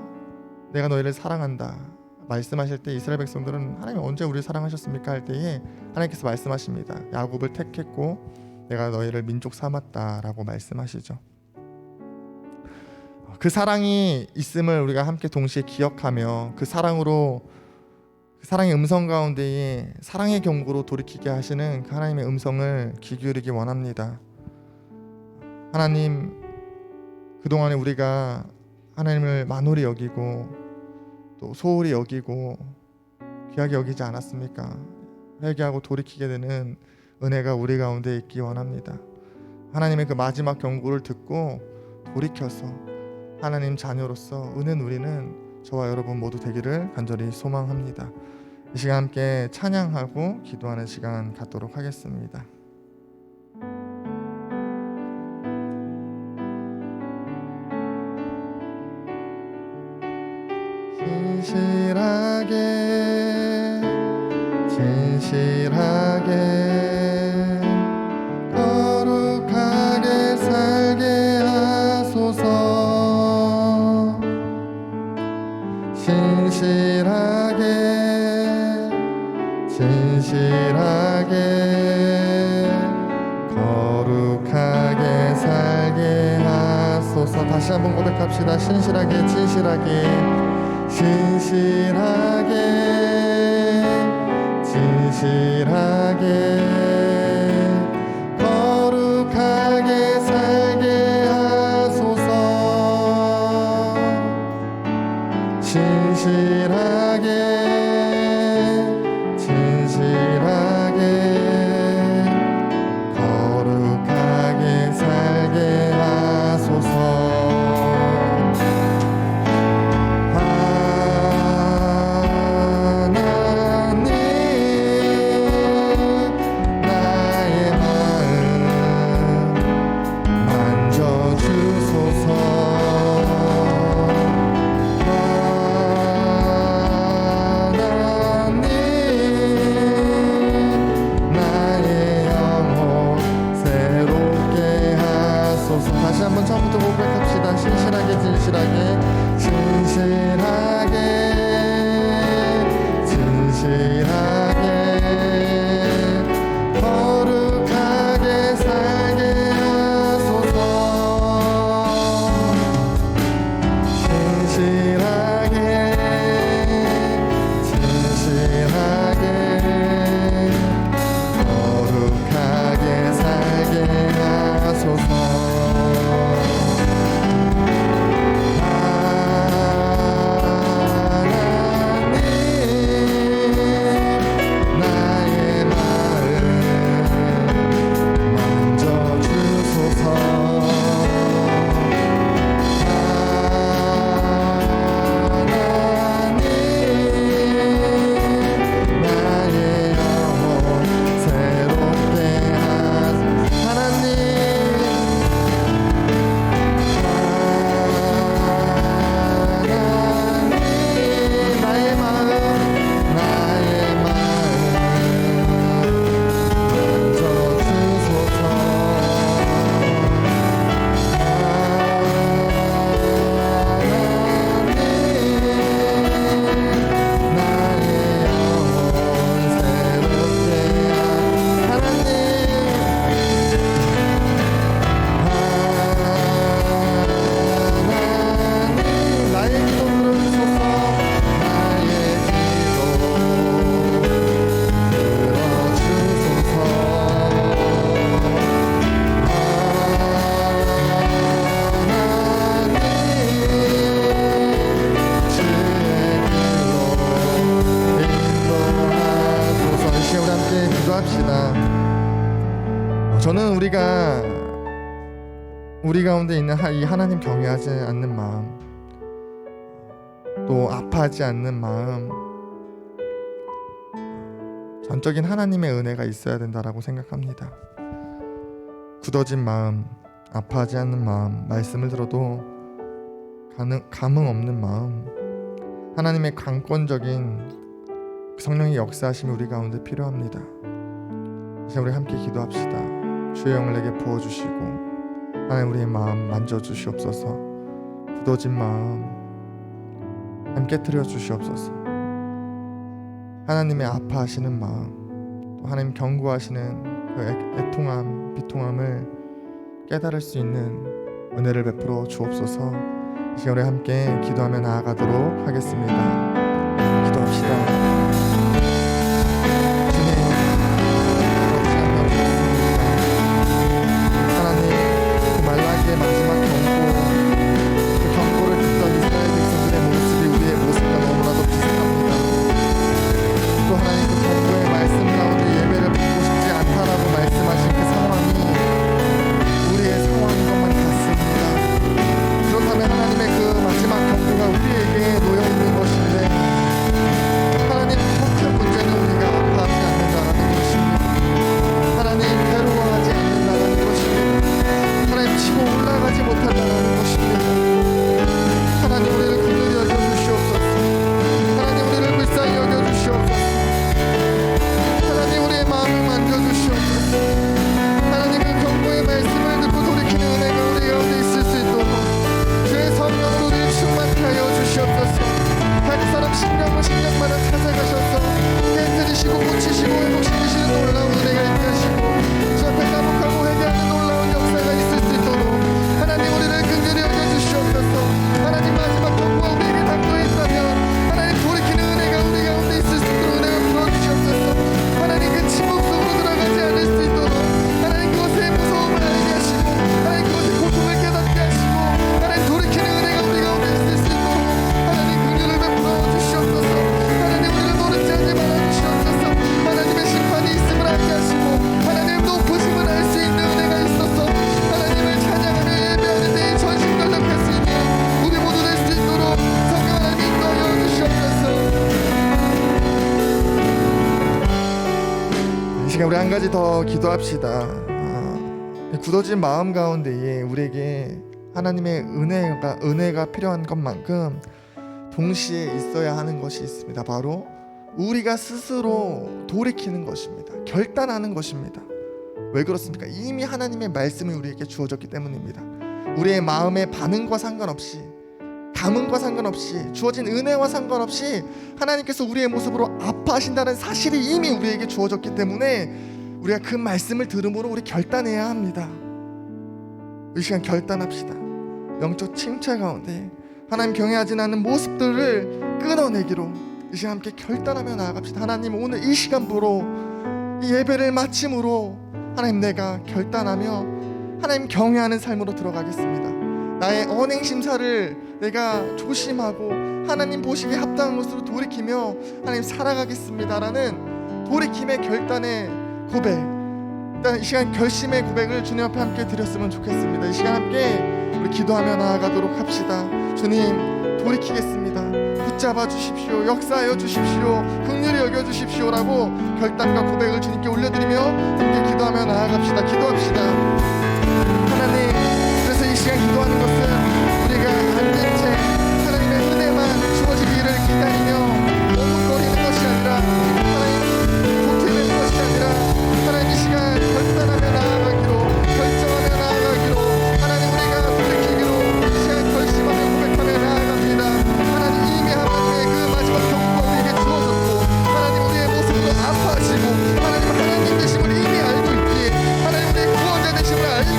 내가 너희를 사랑한다 말씀하실 때 이스라엘 백성들은 하나님 언제 우리를 사랑하셨습니까? 할 때에 하나님께서 말씀하십니다. 야곱을 택했고 내가 너희를 민족 삼았다라고 말씀하시죠. 그 사랑이 있음을 우리가 함께 동시에 기억하며 그 사랑의 음성 가운데에 사랑의 경고로 돌이키게 하시는 그 하나님의 음성을 귀 기울이기 원합니다. 하나님, 그동안에 우리가 하나님을 만홀히 여기고 또 소홀히 여기고 귀하게 여기지 않았습니까? 회개하고 돌이키게 되는 은혜가 우리 가운데 있기 원합니다. 하나님의 그 마지막 경고를 듣고 돌이켜서 하나님 자녀로서 은혜 누리는 저와 여러분 모두 되기를 간절히 소망합니다. 이 시간 함께 찬양하고 기도하는 시간 갖도록 하겠습니다. 진실하게 거룩하게 살게 하소서. 진실하게 거룩하게 살게 하소서. 다시 한번 고백합시다. 진실하게 거룩하게 살게 하소서. 진실하게 거룩하게 살게 하소서. 우리 가운데 있는 이 하나님 경외하지 않는 마음, 또 아파하지 않는 마음, 전적인 하나님의 은혜가 있어야 된다라고 생각합니다. 굳어진 마음, 아파하지 않는 마음, 말씀을 들어도 감흥 없는 마음, 하나님의 강권적인 성령의 역사하심이 우리 가운데 필요합니다. 이제 우리 함께 기도합시다. 주의 영을 내게 부어주시고 하나님 우리의 마음 만져주시옵소서. 굳어진 마음 함께 깨트려 주시옵소서. 하나님의 아파하시는 마음, 또 하나님 경고하시는 그 애통함, 비통함을 깨달을 수 있는 은혜를 베풀어 주옵소서. 이 시간에 함께 기도하며 나아가도록 하겠습니다. 기도합시다. 마지막 그 경고를 듣던 이스라엘 백성들의 모습이 우리의 모습과 너무나도 비슷합니다. 또 하나님 그 경고의 말씀 가운데 예배를 받고 싶지 않다라고 말씀하신 그 상황이 우리의 상황인 것만 같습니다. 그렇다면 하나님의 그 마지막 경고가 우리에게 놓여있는 것인데, 하나님 첫 문제는 우리가 아파하지 않는다라는 것입니다. 하나님 괴로워하지 않는다라는 것입니다. 하나님 치고 올라가지 못한다는 것입니다. 하나님 우리를 긍휼히 여겨주시옵소서. 하나님 우리를 불쌍히 여겨주시옵소서. 하나님 우리의 마음을 만져주시옵소서. 하나님 그 경고의 말씀을 듣고 돌이키는 은혜가 우리 가운데 있을 수 있도록 주의 성령으로 우리를 충만케 하여 주시옵소서. 각 사람 심령마다 찾아가셔서 깨뜨리시고 고치시고 회복시키시는 놀라운 은혜가 있게 하시고 주 앞에 감옥하고 회개하는 놀라운 역사가 있을 수 있도록 하나님 우리를 긍휼히 여겨주시옵소서. 하나님 마지막 경고가 우리에게 닥쳐있다면 하나님 돌이키는 은혜가 우리 가운데 있을 수 있도록 은혜가 부어주시옵소서. 하나님 그 침묵 속으로 들어가지 않을 수 있도록 하나님 그것의 무서움을 알게 하시고 하나님 그것의 고통을 깨닫게 하시고 하나님 돌이키는 은혜가 우리 가운데 있을 수 있도록 하나님 긍휼을 베풀어 주시옵소서. 하나님 우리를 모르지 하지 말아주시옵소서. 하나님의 심판이 있음을 알게 하시고 하나님 높으심을 알 수 있는 은혜가 있어서 하나님을 찬양하며 예배하는 데에 전심전력할 수 있는 우리 모두 될 수 있도록 성령 하나님 인도하여 주시옵소서. 이 시간 우리 한 가지 더 기도합시다. 굳어진 마음 가운데에 우리에게 하나님의 은혜가 필요한 것만큼 동시에 있어야 하는 것이 있습니다. 바로 우리가 스스로 돌이키는 것입니다. 결단하는 것입니다. 왜 그렇습니까? 이미 하나님의 말씀이 우리에게 주어졌기 때문입니다. 우리의 마음의 반응과 상관없이, 감흥과 상관없이, 주어진 은혜와 상관없이 하나님께서 우리의 모습으로 아파하신다는 사실이 이미 우리에게 주어졌기 때문에 우리가 그 말씀을 들음으로 우리 결단해야 합니다. 이 시간 결단합시다. 영적 침체 가운데 하나님 경외하지 않는 모습들을 끊어내기로 이 시간 함께 결단하며 나아갑시다. 하나님 오늘 이 시간부로 이 예배를 마침으로 하나님 내가 결단하며 하나님 경외하는 삶으로 들어가겠습니다. 나의 언행심사를 내가 조심하고 하나님 보시기에 합당한 것으로 돌이키며 하나님 살아가겠습니다라는 돌이킴의 결단의 고백, 일단 이 시간 결심의 고백을 주님 앞에 함께 드렸으면 좋겠습니다. 이 시간 함께 우리 기도하며 나아가도록 합시다. 주님 돌이키겠습니다. 붙잡아 주십시오. 역사하여 주십시오. 긍휼히 여겨 주십시오라고 결단과 고백을 주님께 올려드리며 함께 기도하며 나아갑시다. 기도합시다. 하나님, 그래서 이 시간 기도하는 것은 우리가 앉은 채 하나님의 은혜만 주어지기를 기다리며 머뭇거리는 것이 아니라 하나님 도태되는 것이 아니라 하나님 이 시간 결단하며 나아가기로, 결정하며 나아가기로, 하나님 우리가 돌이키기로 이 시간 결심하며 고백하며 나아갑니다. 하나님 이미 하나님의 그 마지막 경고가 우리에게 주어졌고 하나님 우리의 모습으로 아파하시고 하나님 되심을 이미 알고 있기에 하나님 우리의 구원자 되심을 알고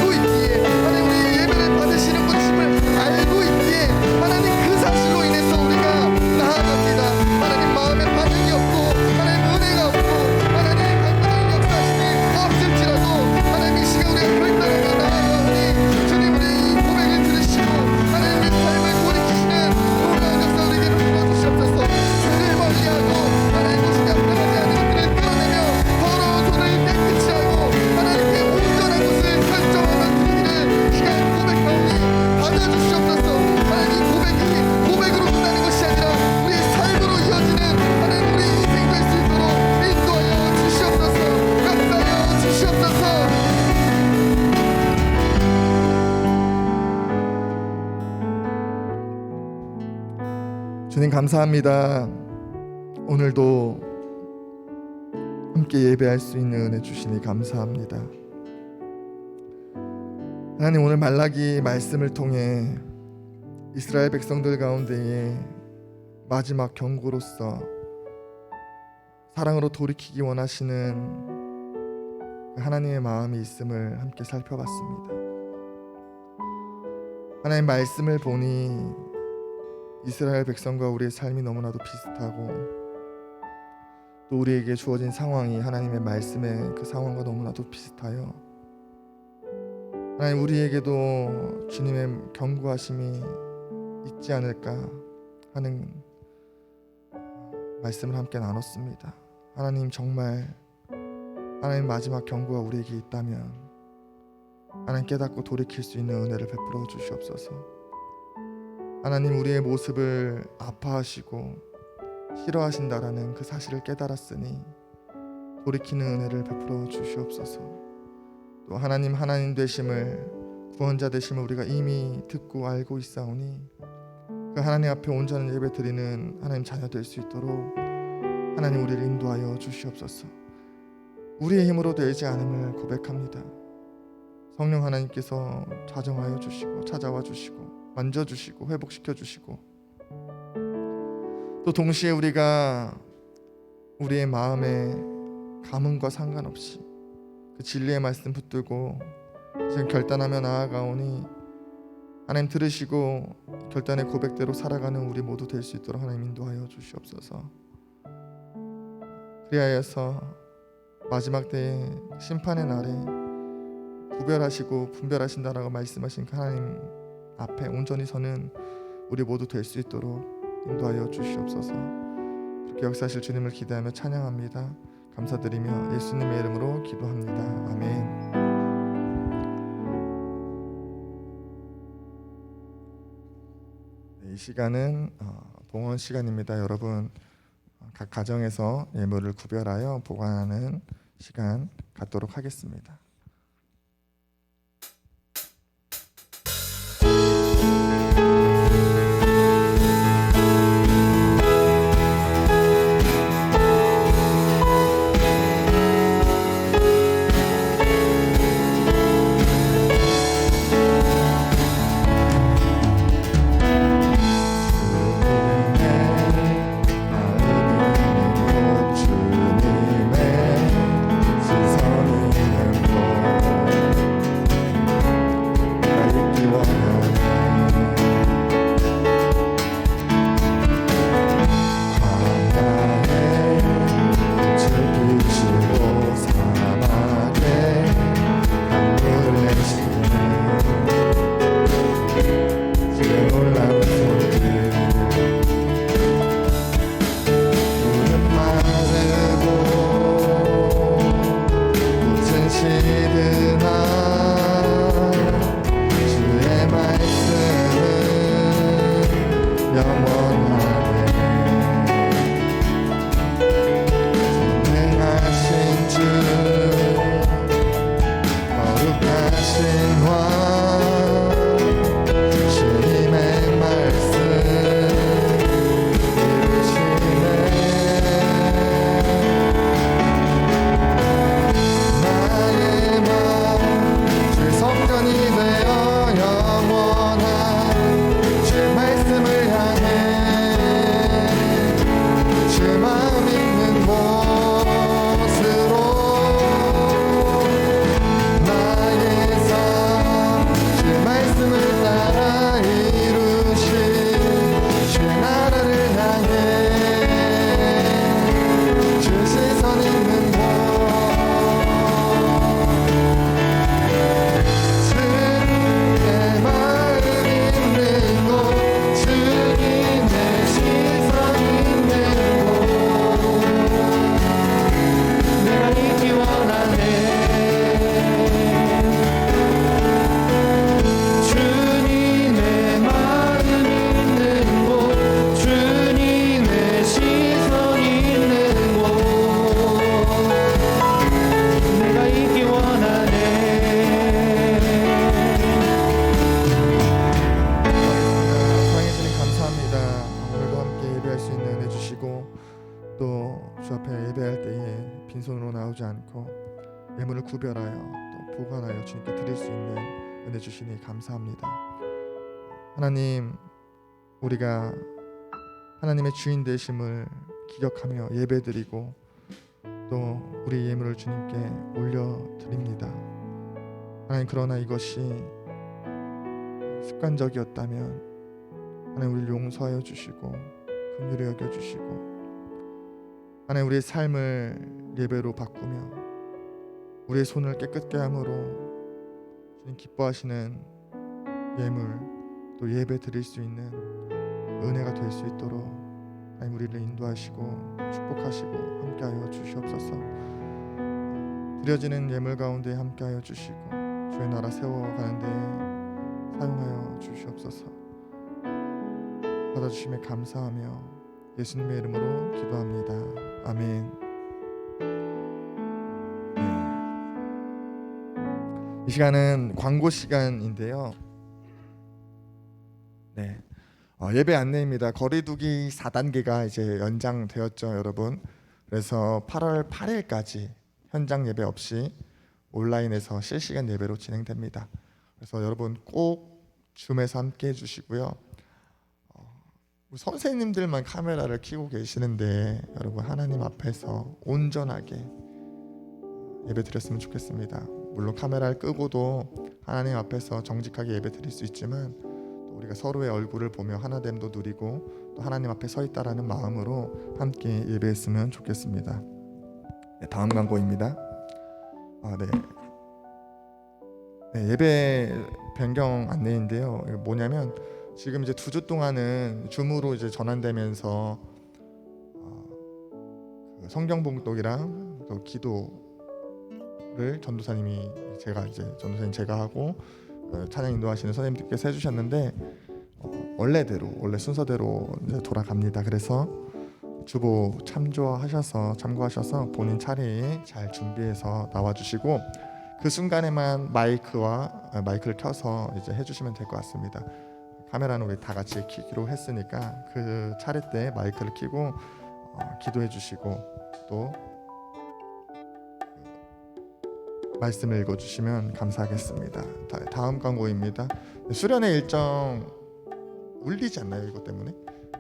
주님 감사합니다. 오늘도 함께 예배할 수 있는 은혜 주시니 감사합니다. 하나님, 오늘 말라기 말씀을 통해 이스라엘 백성들 가운데에 마지막 경고로서 사랑으로 돌이키기 원하시는 하나님의 마음이 있음을 함께 살펴봤습니다. 하나님 말씀을 보니 이스라엘 백성과 우리의 삶이 너무나도 비슷하고 또 우리에게 주어진 상황이 하나님의 말씀의 그 상황과 너무나도 비슷하여 하나님, 우리에게도 주님의 경고하심이 있지 않을까 하는 말씀을 함께 나눴습니다. 하나님, 정말 하나님 마지막 경고가 우리에게 있다면 하나님 깨닫고 돌이킬 수 있는 은혜를 베풀어 주시옵소서. 하나님, 우리의 모습을 아파하시고 싫어하신다라는 그 사실을 깨달았으니 돌이키는 은혜를 베풀어 주시옵소서. 또 하나님 되심을, 구원자 되심을 우리가 이미 듣고 알고 있사오니 그 하나님 앞에 온전한 예배 드리는 하나님 자녀 될 수 있도록 하나님 우리를 인도하여 주시옵소서. 우리의 힘으로 되지 않음을 고백합니다. 성령 하나님께서 좌정하여 주시고 찾아와 주시고 만져주시고 회복시켜 주시고 또 동시에 우리가 우리의 마음의 감흥과 상관없이 그 진리의 말씀 붙들고 지금 결단하며 나아가오니 하나님 들으시고 결단의 고백대로 살아가는 우리 모두 될 수 있도록 하나님 인도하여 주시옵소서. 그리하여서 마지막 때의 심판의 날에 구별하시고 분별하신다라고 말씀하신 그 하나님 앞에 온전히 서는 우리 모두 될 수 있도록 인도하여 주시옵소서. 그렇게 역사하실 주님을 기대하며 찬양합니다. 감사드리며 예수님의 이름으로 기도합니다. 아멘. 이 시간은 봉헌 시간입니다. 여러분 각 가정에서 예물을 구별하여 보관하는 시간 갖도록 하겠습니다. 영원한 주 말씀을 향해 빈손으로 나오지 않고 예물을 구별하여 또 보관하여 주님께 드릴 수 있는 은혜 주시니 감사합니다. 하나님, 우리가 하나님의 주인 되심을 기억하며 예배드리고 또 우리 예물을 주님께 올려드립니다. 하나님, 그러나 이것이 습관적이었다면 하나님 우리를 용서하여 주시고 긍휼히 여겨주시고 하나님 우리의 삶을 예배로 바꾸며 우리의 손을 깨끗게 함으로 주님 기뻐하시는 예물 또 예배 드릴 수 있는 은혜가 될 수 있도록 하나님 우리를 인도하시고 축복하시고 함께하여 주시옵소서. 드려지는 예물 가운데 함께하여 주시고 주의 나라 세워가는 데 사용하여 주시옵소서. 받아주심에 감사하며 예수님의 이름으로 기도합니다. 아멘. 이 시간은 광고 시간인데요. 예배 안내입니다. 거리두기 4단계가 이제 연장되었죠, 여러분. 그래서 8월 8일까지 현장 예배 없이 온라인에서 실시간 예배로 진행됩니다. 그래서 여러분 꼭 줌에서 함께 해주시고요. 선생님들만 카메라를 켜고 계시는데 여러분 하나님 앞에서 온전하게 예배 드렸으면 좋겠습니다. 물론 카메라를 끄고도 하나님 앞에서 정직하게 예배 드릴 수 있지만 또 우리가 서로의 얼굴을 보며 하나됨도 누리고 또 하나님 앞에 서 있다라는 마음으로 함께 예배했으면 좋겠습니다. 다음 광고입니다. 예배 변경 안내인데요. 뭐냐면 지금 이제 2주 동안은 줌으로 이제 전환되면서 성경 봉독이랑 또 기도를 전도사님이 제가 하고 찬양 인도하시는 선생님들께서 해주셨는데 원래 순서대로 이제 돌아갑니다. 그래서 주보 참고하셔서 본인 차례에 잘 준비해서 나와주시고 그 순간에만 마이크를 켜서 이제 해주시면 될 것 같습니다. 카메라는 우리 다 같이 켜기로 했으니까 그 차례 때 마이크를 켜고 기도해 주시고 또 말씀을 읽어주시면 감사하겠습니다. 다음 광고입니다. 수련회 일정 울리지 않나요? 이것 때문에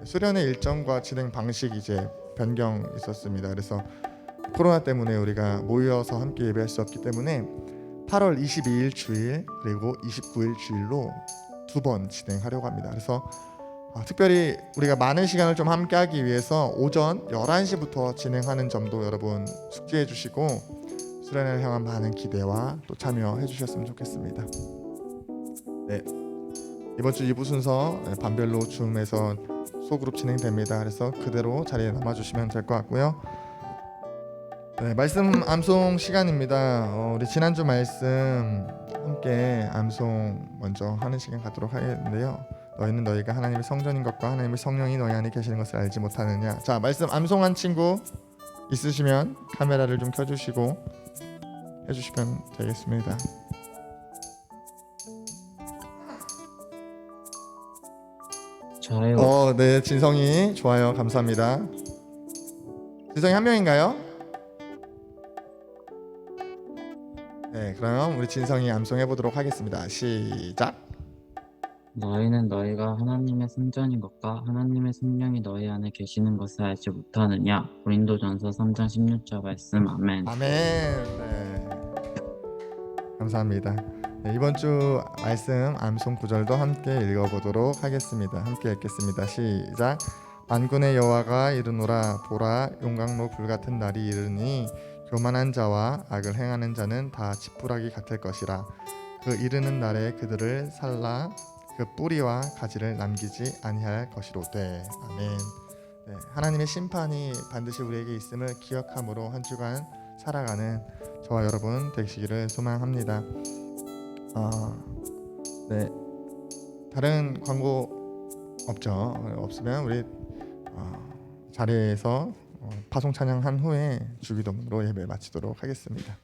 수련회 일정과 진행 방식 이제 변경 있었습니다. 그래서 코로나 때문에 우리가 모여서 함께 예배할 수 없기 때문에 8월 22일 주일 그리고 29일 주일로 2번 진행하려고 합니다. 그래서 특별히 우리가 많은 시간을 좀 함께하기 위해서 오전 11시부터 진행하는 점도 여러분 숙지해 주시고 수련회를 향한 많은 기대와 또 참여해 주셨으면 좋겠습니다. 이번 주 2부 순서 반별로 줌에서 소그룹 진행됩니다. 그래서 그대로 자리에 남아주시면 될 것 같고요. 말씀 암송 시간입니다. 우리 지난주 말씀 함께 암송 먼저 하는 시간 갖도록 하겠는데요. 너희는 너희가 하나님의 성전인 것과 하나님의 성령이 너희 안에 계시는 것을 알지 못하느냐. 자, 말씀 암송한 친구 있으시면 카메라를 좀 켜주시고 해주시면 되겠습니다. 저요. 네, 진성이 좋아요. 감사합니다. 진성이 한 명인가요? 그럼 우리 진성이 암송해 보도록 하겠습니다. 시작. 너희는 너희가 하나님의 성전인 것과 하나님의 성령이 너희 안에 계시는 것을 알지 못하느냐. 고린도전서 3장 16절 말씀. 아멘. 아멘. 감사합니다. 이번 주 말씀 암송 구절도 함께 읽어보도록 하겠습니다. 함께 읽겠습니다. 시작. 만군의 여호와가 이르노라. 보라, 용광로 불같은 날이 이르니 교만한 자와 악을 행하는 자는 다 지푸라기 같을 것이라. 그 이르는 날에 그들을 살라 그 뿌리와 가지를 남기지 아니할 것이로되. 아멘. 하나님의 심판이 반드시 우리에게 있음을 기억함으로 한 주간 살아가는 저와 여러분 되시기를 소망합니다. 다른 광고 없죠? 없으면 우리 자리에서 파송 찬양한 후에 주기도문으로 예배 마치도록 하겠습니다.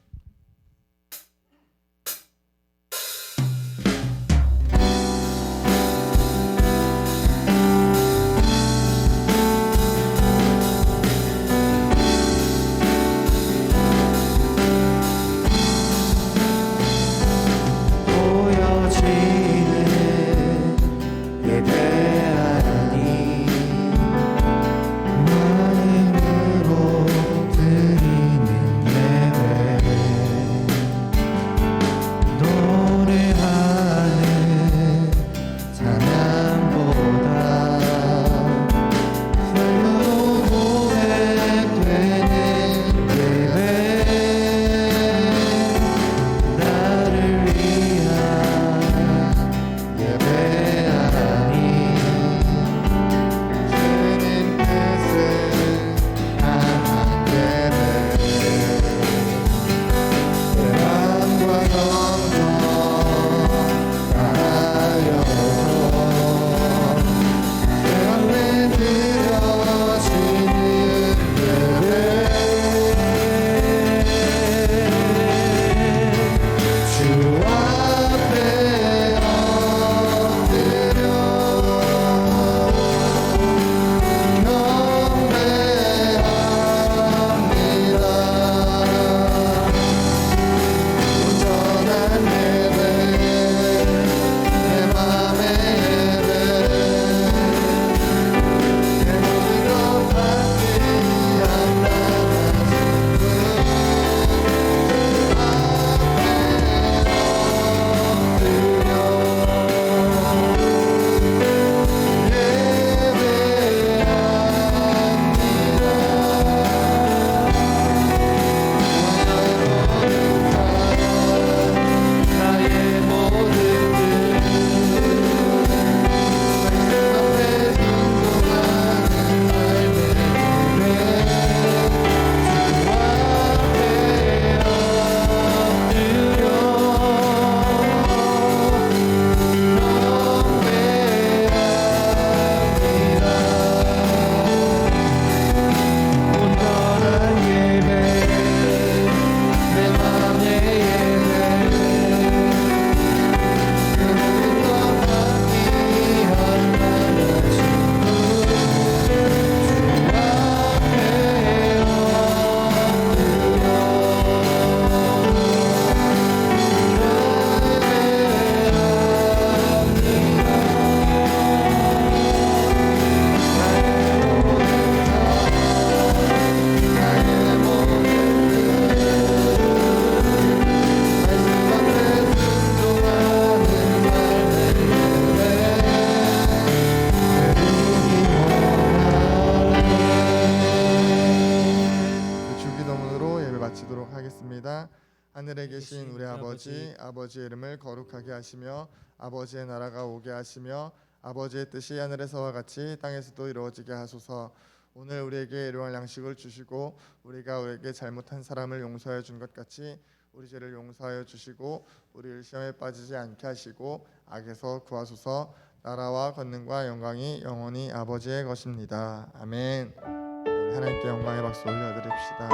되신 우리 아버지, 아버지의 이름을 거룩하게 하시며 아버지의 나라가 오게 하시며 아버지의 뜻이 하늘에서와 같이 땅에서도 이루어지게 하소서. 오늘 우리에게 일용할 양식을 주시고 우리가 우리에게 잘못한 사람을 용서해 준 것 같이 우리 죄를 용서하여 주시고 우리를 시험에 빠지지 않게 하시고 악에서 구하소서. 나라와 권능과 영광이 영원히 아버지의 것입니다. 아멘. 우리 하나님께 영광의 박수 올려드립시다.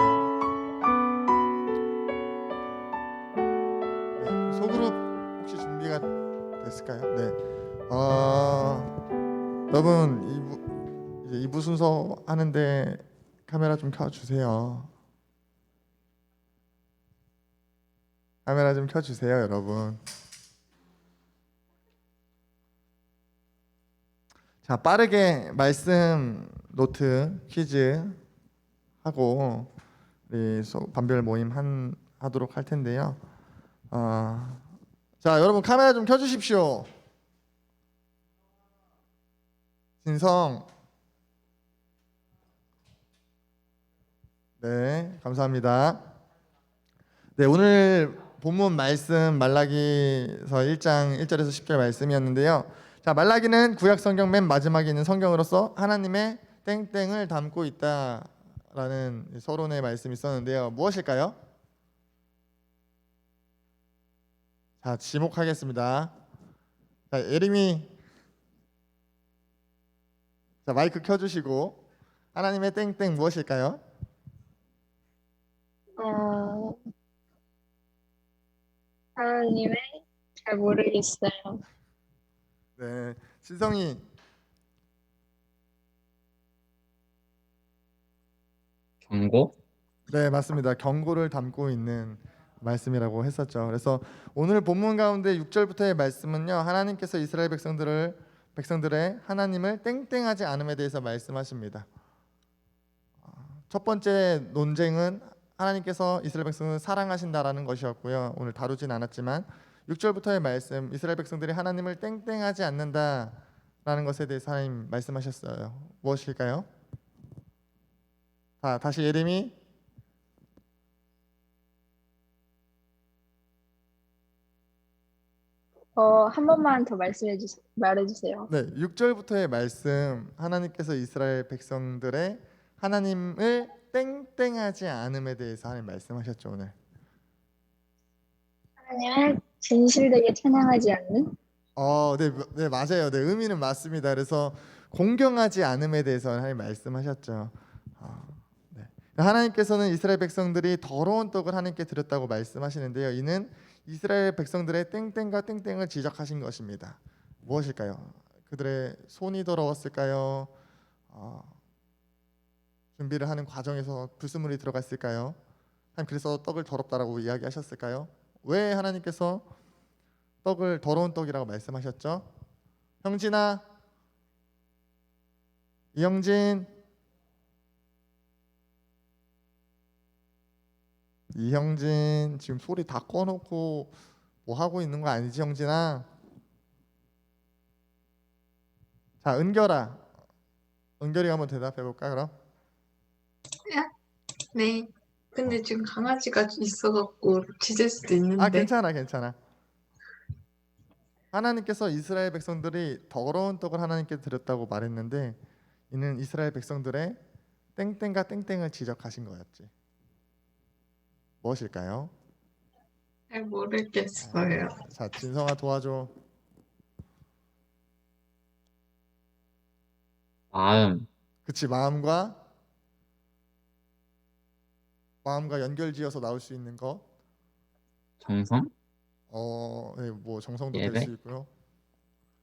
네, 소그룹 혹시 준비가 됐을까요? 네. 여러분 2부, 이제 2부 순서 하는데 카메라 좀 켜주세요. 카메라 좀 켜주세요, 여러분. 자, 빠르게 말씀 노트 퀴즈 하고 우리 반별 모임 하도록 할 텐데요. 자, 여러분 카메라 좀 켜주십시오. 진성. 네, 감사합니다. 네, 오늘 본문 말씀 말라기서 1장 1절에서 10절 말씀이었는데요. 자, 말라기는 구약 성경 맨 마지막에 있는 성경으로서 하나님의 땡땡을 담고 있다라는 서론의 말씀이 있었는데요. 무엇일까요? 자, 지목하겠습니다. 자, 예림이, 자, 마이크 켜주시고 하나님의 땡땡 무엇일까요? 하나님의 잘 모르겠어요. 네, 신성이. 경고? 네, 맞습니다. 경고를 담고 있는 말씀이라고 했었죠. 그래서 오늘 본문 가운데 6절부터의 말씀은요, 하나님께서 이스라엘 백성들의 하나님을 땡땡하지 않음에 대해서 말씀하십니다. 첫 번째 논쟁은 하나님께서 이스라엘 백성을 사랑하신다라는 것이었고요. 오늘 다루진 않았지만 6절부터의 말씀, 이스라엘 백성들이 하나님을 땡땡하지 않는다라는 것에 대해서 하나님 말씀하셨어요. 무엇일까요? 다시 예림이. 한 번만 더 말해주세요. 네, 6절부터의 말씀, 하나님께서 이스라엘 백성들의 하나님을 땡땡하지 않음에 대해서 하나님 말씀하셨죠. 오늘. 하나님을 진실되게 찬양하지 않는? 네, 맞아요. 네, 의미는 맞습니다. 그래서 공경하지 않음에 대해서 하나님 말씀하셨죠. 네. 하나님께서는 이스라엘 백성들이 더러운 떡을 하나님께 드렸다고 말씀하시는데요. 이는 이스라엘 백성들의 땡땡과 땡땡을 지적하신 것입니다. 무엇일까요? 그들의 손이 더러웠을까요? 준비를 하는 과정에서 불순물이 들어갔을까요? 하나님 그래서 떡을 더럽다라고 이야기하셨을까요? 왜 하나님께서 떡을 더러운 떡이라고 말씀하셨죠? 형진아, 이형진, 이형진 지금 소리 다 꺼놓고 뭐 하고 있는 거 아니지, 형진아? 자, 은결이가 한번 대답해 볼까 그럼? 네. 근데 지금 강아지가 있어갖고 짖을 수도 있는데. 괜찮아. 하나님께서 이스라엘 백성들이 더러운 떡을 하나님께 드렸다고 말했는데 이는 이스라엘 백성들의 땡땡과 땡땡을 지적하신 거였지. 무엇일까요? 잘 모르겠어요. 자, 진성아 도와줘. 마음. 그치, 마음과 연결지어서 나올 수 있는 거. 정성? 네, 뭐 정성도 예배? 될 수 있고요.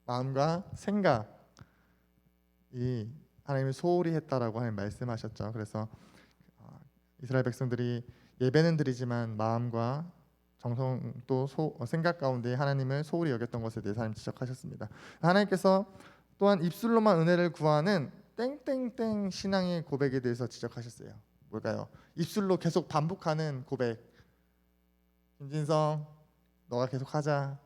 마음과 생각이 하나님이 소홀히 했다라고 하나님 말씀하셨죠. 그래서 이스라엘 백성들이 예배는 드리지만 마음과 정성 또 생각 가운데 하나님을 소홀히 여겼던 것에 대해서 하나님 지적하셨습니다. 하나님께서 또한 입술로만 은혜를 구하는 땡땡땡 신앙의 고백에 대해서 지적하셨어요. 뭘까요? 입술로 계속 반복하는 고백. 김진성, 너가 계속 하자.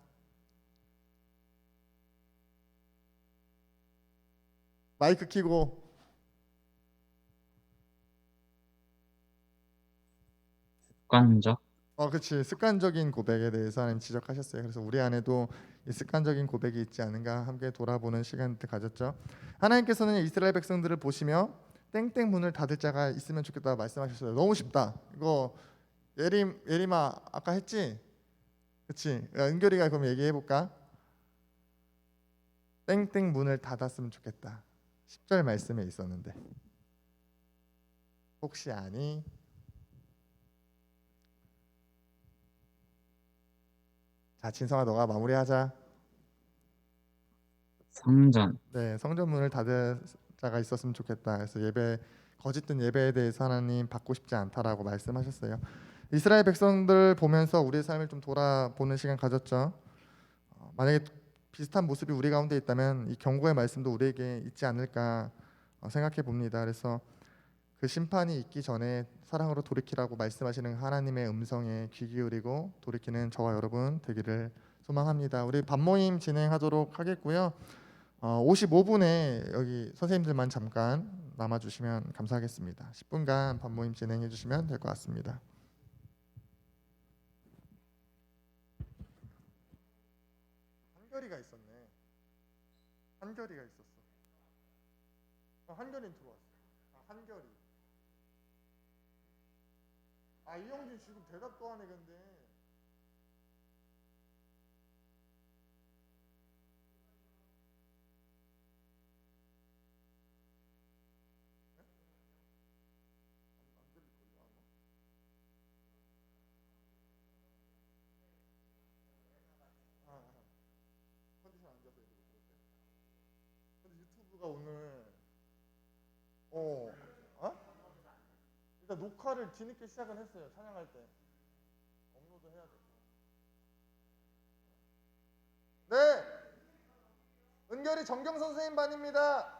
마이크 켜고. 습관적? 그치. 습관적인 고백에 대해서 하나님 지적하셨어요. 그래서 우리 안에도 이 습관적인 고백이 있지 않은가 함께 돌아보는 시간을 가졌죠. 하나님께서는 이스라엘 백성들을 보시며 땡땡 문을 닫을 자가 있으면 좋겠다 말씀하셨어요. 너무 쉽다. 이거 예림아 아까 했지? 그치? 은결이가 그럼 얘기해 볼까? 땡땡 문을 닫았으면 좋겠다. 10절 말씀에 있었는데 혹시 아니? 자, 진성아 너가 마무리하자. 성전. 네, 성전 문을 닫을 자가 있었으면 좋겠다. 그래서 거짓된 예배에 대해서 하나님 받고 싶지 않다라고 말씀하셨어요. 이스라엘 백성들 보면서 우리의 삶을 좀 돌아보는 시간 가졌죠. 만약에 비슷한 모습이 우리 가운데 있다면 이 경고의 말씀도 우리에게 있지 않을까 생각해 봅니다. 그래서 그 심판이 있기 전에 사랑으로 돌이키라고 말씀하시는 하나님의 음성에 귀 기울이고 돌이키는 저와 여러분 되기를 소망합니다. 우리 밤모임 진행하도록 하겠고요. 55분에 여기 선생님들만 잠깐 남아주시면 감사하겠습니다. 10분간 밤모임 진행해 주시면 될 것 같습니다. 한결이가 있었네. 한결이가 있었어. 한결이 들어왔어. 한결이. 이영진 지금 대답도 안 해 근데. 컨디션 안 좋아서 그럴 때. 근데 유튜브가 오늘 일단 녹화를 뒤늦게 시작은 했어요. 찬양할 때 업로드 해야 돼. 네, 은결이 정경 선생님 반입니다.